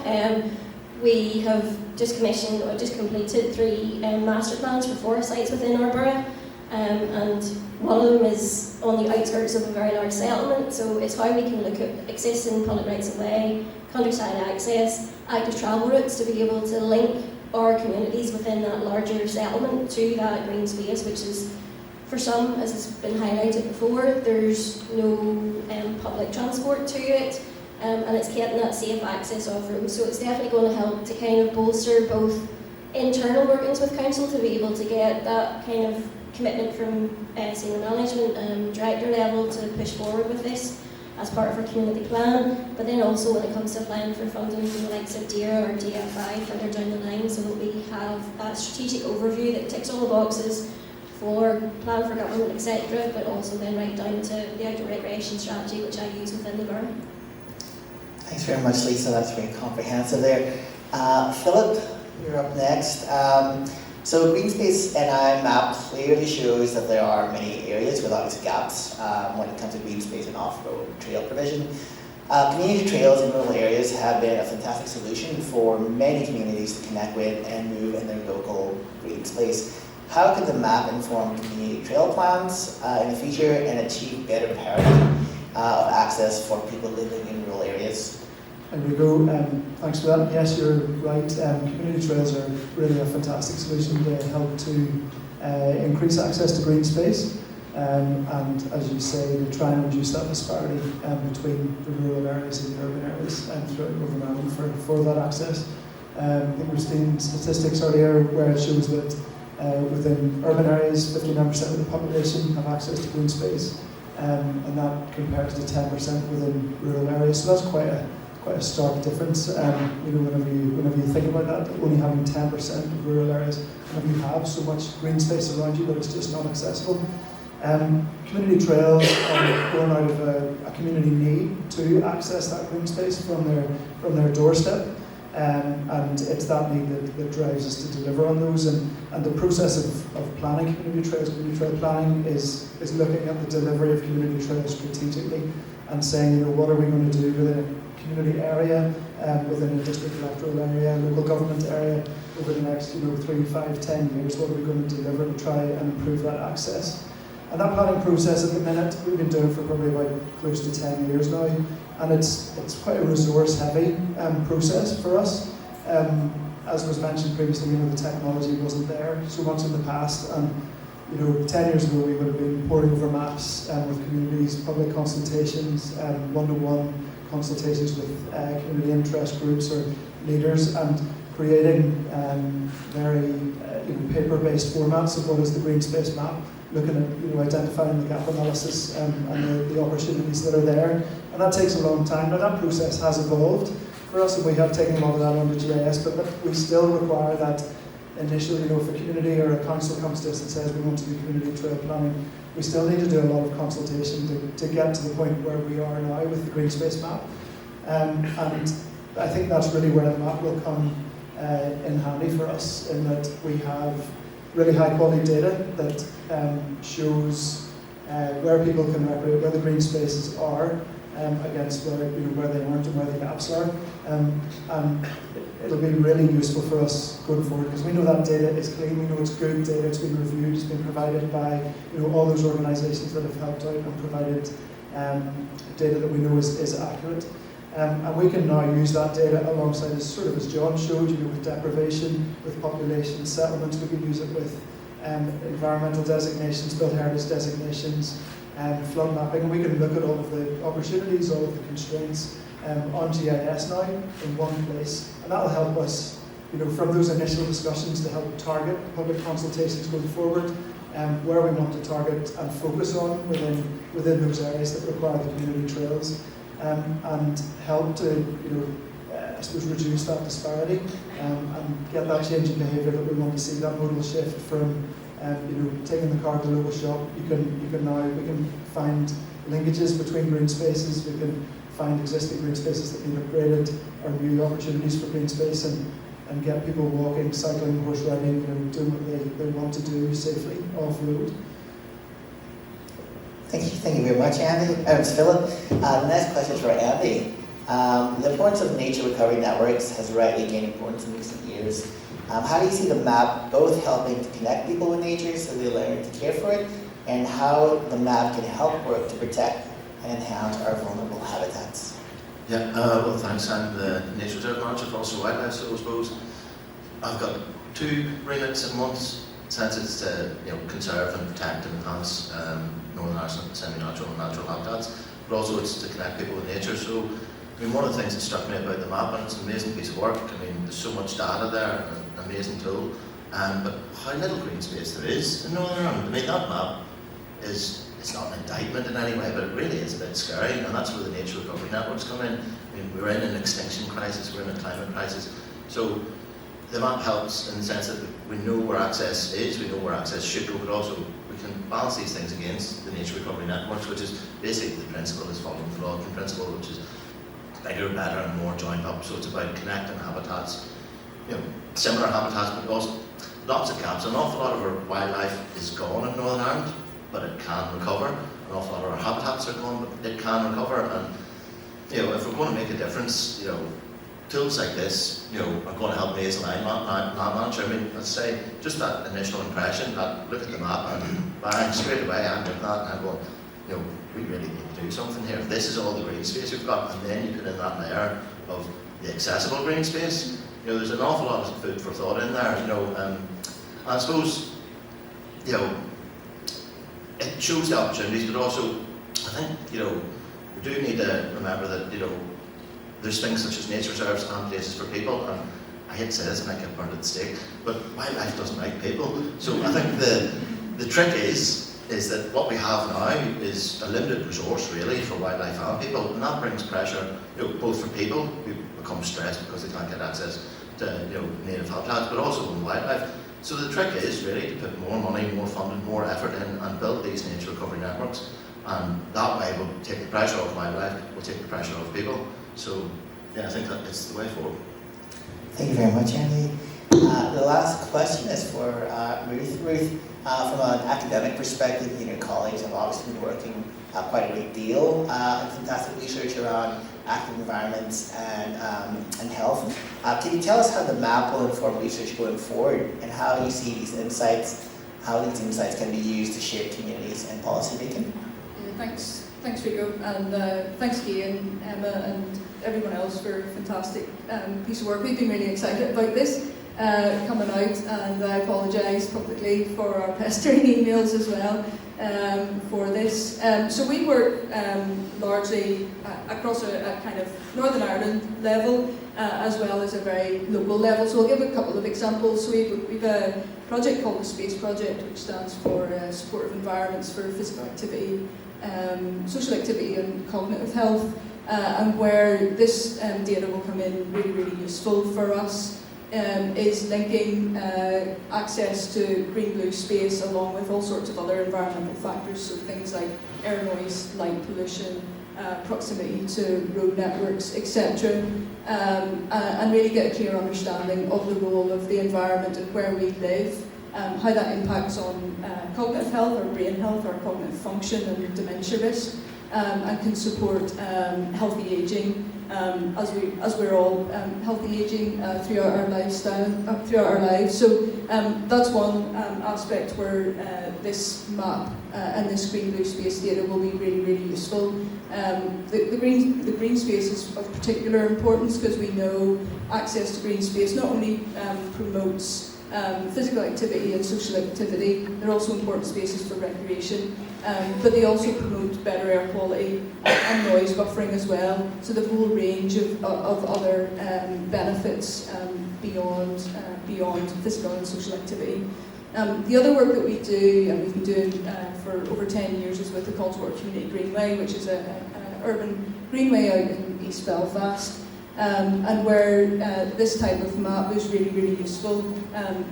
We have just commissioned or just completed 3 master plans for 4 sites within our borough, and one of them is on the outskirts of a very large settlement. So it's how we can look at existing public rights of way, countryside access, active travel routes to be able to link our communities within that larger settlement to that green space, which is, for some, as has been highlighted before, there's no public transport to it, and it's getting that safe access off road. So it's definitely going to help to kind of bolster both internal workings with council to be able to get that kind of commitment from senior management and director level to push forward with this as part of our community plan, but then also when it comes to applying for funding from the likes of DEAR or DFI further down the line, so that we have that strategic overview that ticks all the boxes for plan for government, etc., but also then right down to the outdoor recreation strategy, which I use within the borough. Thanks very much, Lisa. That's very comprehensive there. Philip, you're up next. So GreenspaceNI Map clearly shows that there are many areas with obvious gaps when it comes to green space and off-road trail provision. Community trails in rural areas have been a fantastic solution for many communities to connect with and move in their local green space. How can the map inform community trail plans in the future and achieve better parity of access for people living in rural areas? There we go. Thanks for that. Yes, you're right. Community trails are really a fantastic solution to help to increase access to green space. And as you say, to try and reduce that disparity between the rural areas and the urban areas throughout Northern Ireland for that access. I think we've seen statistics earlier where it shows that within urban areas, 59% of the population have access to green space, and that compares to 10% within rural areas. So that's quite a stark difference. Whenever you think about that, only having 10% of rural areas, whenever you have so much green space around you that it's just not accessible. Community trails are born out of a community need to access that green space from their doorstep. And it's that need that drives us to deliver on those. And the process of planning community trail planning is looking at the delivery of community trails strategically and saying, what are we going to do within a community area, within a district electoral area, local government area over the next 3, 5, 10 years, what are we going to deliver to try and improve that access. And that planning process at the minute, we've been doing for probably about close to 10 years now. And it's quite a resource-heavy process for us. As was mentioned previously, the technology wasn't there so much in the past, and 10 years ago we would have been poring over maps with communities, public consultations, one-to-one consultations with community interest groups or leaders, and creating very paper-based formats of what is the green space map, looking at identifying the gap analysis and the opportunities that are there. And that takes a long time. Now that process has evolved for us, and we have taken a lot of that under GIS, but we still require that initially, if a community or a council comes to us and says we want to do community trail planning, we still need to do a lot of consultation to get to the point where we are now with the green space map. And I think that's really where the map will come in handy for us, in that we have really high quality data that shows where people can recreate, where the green spaces are, against where they aren't and where the gaps are. And it'll be really useful for us going forward because we know that data is clean, we know it's good data, it's been reviewed, it's been provided by all those organisations that have helped out and provided data that we know is accurate. And we can now use that data alongside, as John showed, with deprivation, with population settlements. We can use it with environmental designations, built heritage designations, flood mapping. And we can look at all of the opportunities, all of the constraints on GIS now in one place. And that'll help us, from those initial discussions to help target public consultations going forward, where we want to target and focus on within those areas that require the community trails. And help to, reduce that disparity and get that change in behaviour that we want to see, that modal shift from, taking the car to the local shop. We can find linkages between green spaces. We can find existing green spaces that need upgraded or new opportunities for green space and get people walking, cycling, horse riding, doing what they want to do safely off road. Thank you very much, Andy. Philip. The next question is for Andy. The importance of nature recovery networks has rightly gained importance in recent years. How do you see the map both helping to connect people with nature so they learn to care for it, and how the map can help work to protect and enhance our vulnerable habitats? Yeah, well, thanks. I'm the Nature Reserve Manager for also Wildlife, so I suppose I've got two remits at once. Since it's to conserve and protect and enhance Northern Ireland semi-natural and natural habitats, but also it's to connect people with nature. So, one of the things that struck me about the map, and it's an amazing piece of work. There's so much data there, an amazing tool, but how little green space there is in Northern Ireland. That map it's not an indictment in any way, but it really is a bit scary, and that's where the nature recovery networks come in. We're in an extinction crisis, we're in a climate crisis, so the map helps in the sense that we know where access is, we know where access should go, but also we can balance these things against the nature recovery networks, which is basically the principle is following the Flodkin principle, which is bigger, better, and more joined up. So it's about connecting habitats, similar habitats, but also lots of gaps. An awful lot of our wildlife is gone in Northern Ireland, but it can recover. An awful lot of our habitats are gone, but it can recover. And if we're going to make a difference, tools like this, are going to help me as a land manager. Let's say, just that initial impression, that look at the map and bang, straight away I'm with that and I'm going, we really need to do something here. This is all the green space we've got, and then you put in that layer of the accessible green space. There's an awful lot of food for thought in there, and I suppose, it shows the opportunities, but also, I think, we do need to remember that, there's things such as nature reserves and places for people, and I hate to say this, and I get burned at the stake, but wildlife doesn't like people. So I think the trick is that what we have now is a limited resource really for wildlife and people, and that brings pressure, both for people who become stressed because they can't get access to native habitats, but also on wildlife. So the trick is really to put more money, more funding, more effort in and build these nature recovery networks, and that way we'll take the pressure off wildlife, we'll take the pressure off people. So yeah, I think that it's the way forward. Thank you very much, Andy. The last question is for Ruth. Ruth, from an academic perspective, your colleagues have obviously been working quite a great deal in fantastic research around active environments and health. Can you tell us how the map will inform research going forward, and how you see these insights, can be used to shape communities and policy making? Thanks Rico, and thanks again Emma and everyone else for a fantastic piece of work. We've been really excited about this coming out, and I apologise publicly for our pestering emails as well for this. So we work largely across a kind of Northern Ireland level as well as a very local level. So I'll give a couple of examples. So we've a project called the Space Project, which stands for Supportive Environments for Physical Activity, Social Activity and Cognitive Health, and where this data will come in really, really useful for us is linking access to green-blue space along with all sorts of other environmental factors, so things like air noise, light pollution, proximity to road networks, etc. And really get a clear understanding of the role of the environment and where we live, how that impacts on cognitive health, or brain health, or cognitive function and dementia risk, and can support healthy ageing, as we're all healthy ageing throughout our lifestyle, throughout our lives. So that's one aspect where this map and this green blue space data will be really, really useful. The green space is of particular importance because we know access to green space not only promotes physical activity and social activity, they're also important spaces for recreation, but they also promote better air quality and noise buffering as well, so the whole range of other benefits beyond physical and social activity. The other work that we do, and we've been doing for over 10 years, is with the Coldswater Community Greenway, which is an urban greenway out in East Belfast. And where this type of map is really, really useful.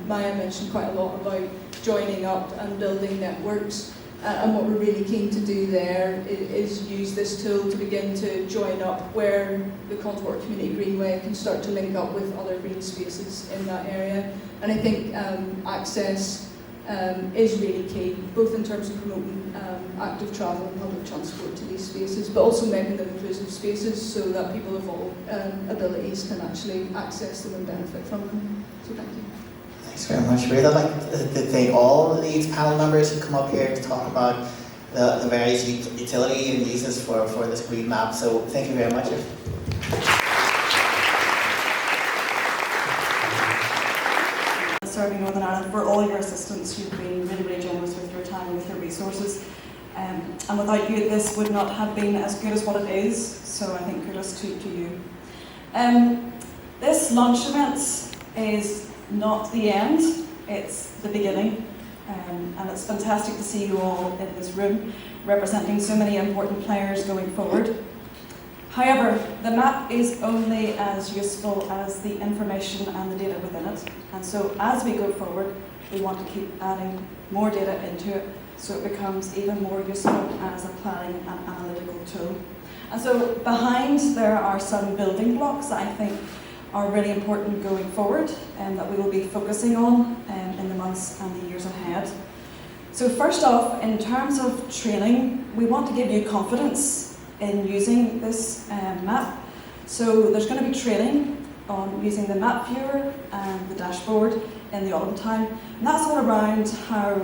Maya mentioned quite a lot about joining up and building networks, and what we're really keen to do there is use this tool to begin to join up where the Coldswater Community Greenway can start to link up with other green spaces in that area. And I think access is really key, both in terms of promoting active travel and public transport to these spaces, but also making them inclusive spaces so that people of all abilities can actually access them and benefit from them. So thank you. Thanks very much, Ruth. I'd like to thank all of these panel members who come up here to talk about the various utility and uses for this green map. So thank you very much. Serving Northern Ireland for all your assistance. You've been really, really generous with your time and with your resources. And without you, this would not have been as good as what it is. So I think kudos to you. This launch event is not the end, it's the beginning. And it's fantastic to see you all in this room representing so many important players going forward. However, the map is only as useful as the information and the data within it. And so as we go forward, we want to keep adding more data into it so it becomes even more useful as a planning and analytical tool. And so behind there are some building blocks that I think are really important going forward and that we will be focusing on in the months and the years ahead. So first off, in terms of training, we want to give you confidence in using this map. So there's going to be training on using the map viewer and the dashboard in the autumn time. And that's all around how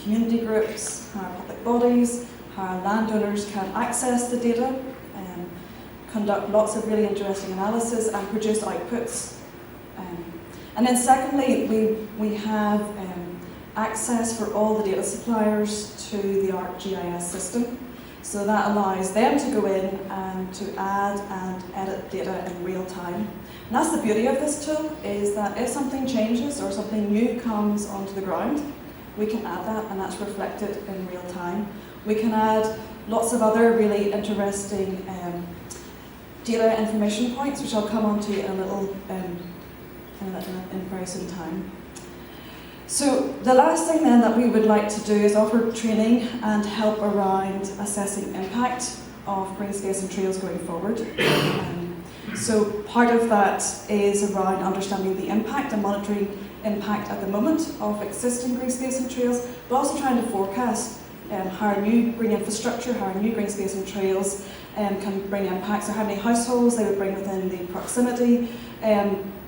community groups, how public bodies, how landowners can access the data, conduct lots of really interesting analysis and produce outputs. And then secondly, we have access for all the data suppliers to the ArcGIS system. So that allows them to go in and to add and edit data in real time. And that's the beauty of this tool, is that if something changes or something new comes onto the ground, we can add that and that's reflected in real time. We can add lots of other really interesting data information points, which I'll come on to in a little in very soon time. So the last thing then that we would like to do is offer training and help around assessing impact of green space and trails going forward. So part of that is around understanding the impact and monitoring impact at the moment of existing green space and trails, but also trying to forecast how new green infrastructure, how new green space and trails can bring impacts, or how many households they would bring within the proximity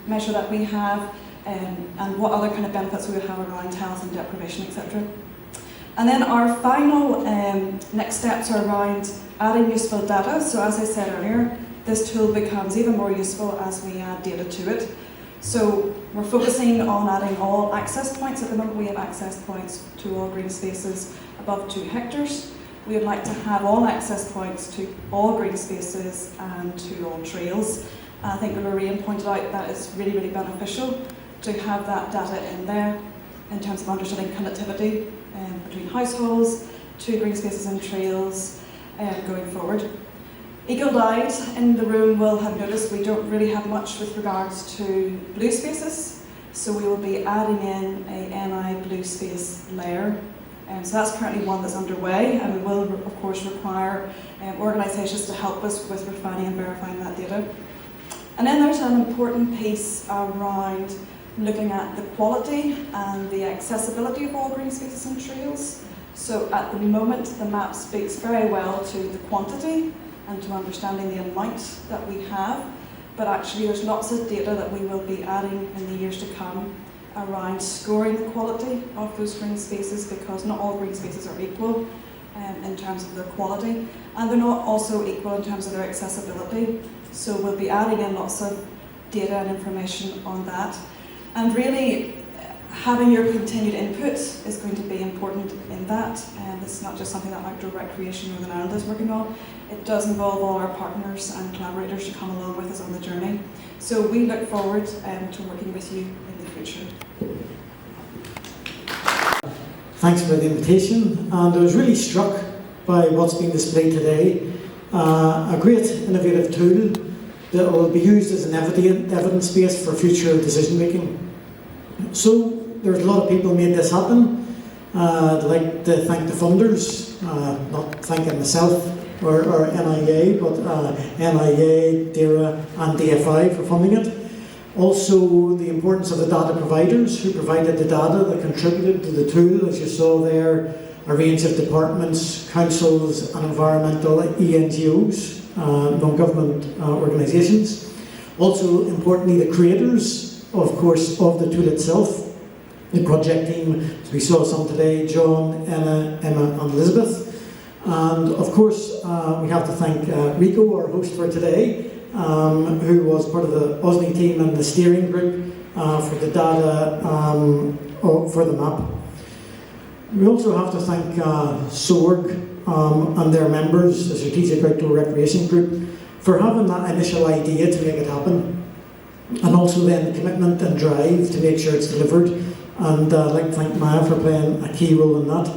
measure that we have, and what other kind of benefits we would have around health and deprivation, etc. And then our final next steps are around adding useful data. So as I said earlier, this tool becomes even more useful as we add data to it. So we're focusing on adding all access points. At the moment we have access points to all green spaces above 2 hectares. We would like to have all access points to all green spaces and to all trails. I think Lorraine pointed out that it's really, really beneficial to have that data in there in terms of understanding connectivity between households, to green spaces and trails going forward. Eagle-eyed in the room will have noticed we don't really have much with regards to blue spaces, so we will be adding in a NI blue space layer. So that's currently one that's underway, and we will of course require organisations to help us with refining and verifying that data. And then there's an important piece around looking at the quality and the accessibility of all green spaces and trails. So at the moment, the map speaks very well to the quantity and to understanding the amount that we have, but actually there's lots of data that we will be adding in the years to come around scoring the quality of those green spaces, because not all green spaces are equal in terms of their quality, and they're not also equal in terms of their accessibility. So we'll be adding in lots of data and information on that. And really, having your continued input is going to be important in that. And this is not just something that Outdoor Recreation Northern Ireland is working on. It does involve all our partners and collaborators to come along with us on the journey. So we look forward to working with you in the future. Thanks for the invitation, and I was really struck by what's been displayed today. A great innovative tool that will be used as an evidence base for future decision making. So there's a lot of people who made this happen. I'd like to thank the funders, not thanking myself or NIA, but NIA, DERA and DFI for funding it. Also, the importance of the data providers who provided the data that contributed to the tool, as you saw there, a range of departments, councils and environmental NGOs, non-government organisations. Also, importantly, the creators, of course, of the tool itself, the project team, as we saw some today, John, Emma and Elizabeth. And of course, we have to thank Rico, our host for today, who was part of the OSNI team and the steering group for the data for the map. We also have to thank SORG and their members, the Strategic Outdoor Recreation Group, for having that initial idea to make it happen, and also then the commitment and drive to make sure it's delivered. And I'd like to thank Maya for playing a key role in that.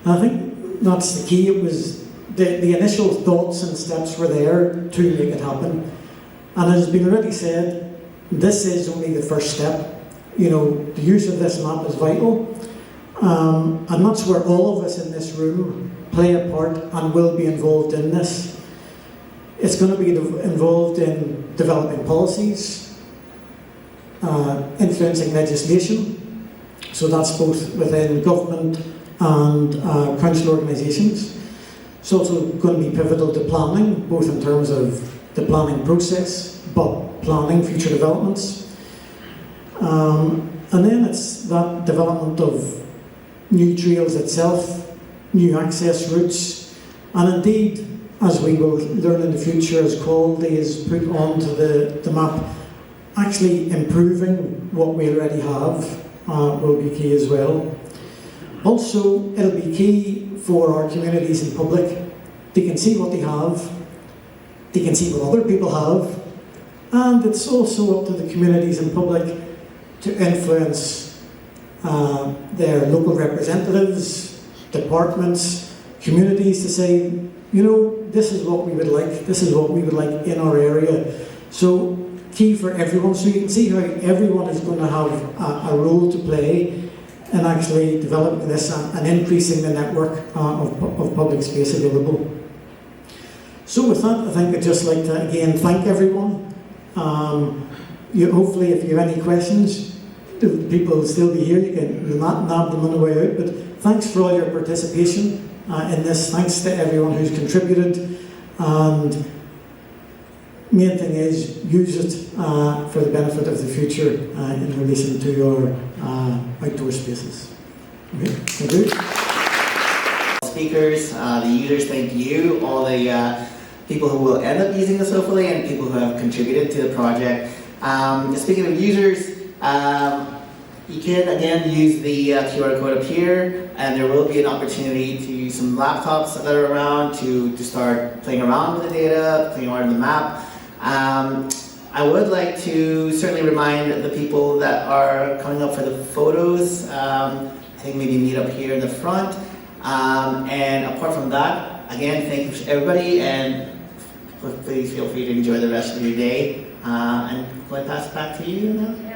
And I think that's the key. It was the initial thoughts and steps were there to make it happen. And as has been already said, this is only the first step. You know, the use of this map is vital. And that's where all of us in this room play a part and will be involved in this. It's going to be involved in developing policies, influencing legislation, so that's both within government and council organisations. It's also going to be pivotal to planning, both in terms of the planning process, but planning future developments. And then it's that development of new trails itself, new access routes, and indeed, as we will learn in the future, as quality is put onto the map, actually improving what we already have will be key as well. Also, it'll be key for our communities and public. They can see what they have, they can see what other people have, and it's also up to the communities and public to influence their local representatives, departments, communities to say, you know, this is what we would like, this is what we would like in our area. So key for everyone, so you can see how everyone is going to have a role to play in actually developing this and increasing the network of public space available. So with that, I think I'd just like to again thank everyone. Hopefully if you have any questions, the people will still be here, you can nab them on the way out, but thanks for all your participation in this. Thanks to everyone who's contributed, and main thing is use it for the benefit of the future in relation to your outdoor spaces. Okay, thank you. Speakers, the users, thank you. All the people who will end up using this hopefully, and people who have contributed to the project. Speaking of users, you can again use the QR code up here, and there will be an opportunity to use some laptops that are around to start playing around with the data, playing around with the map. I would like to certainly remind the people that are coming up for the photos, I think maybe meet up here in the front. And apart from that, again, thank you to everybody, and please feel free to enjoy the rest of your day. And will I pass it back to you now?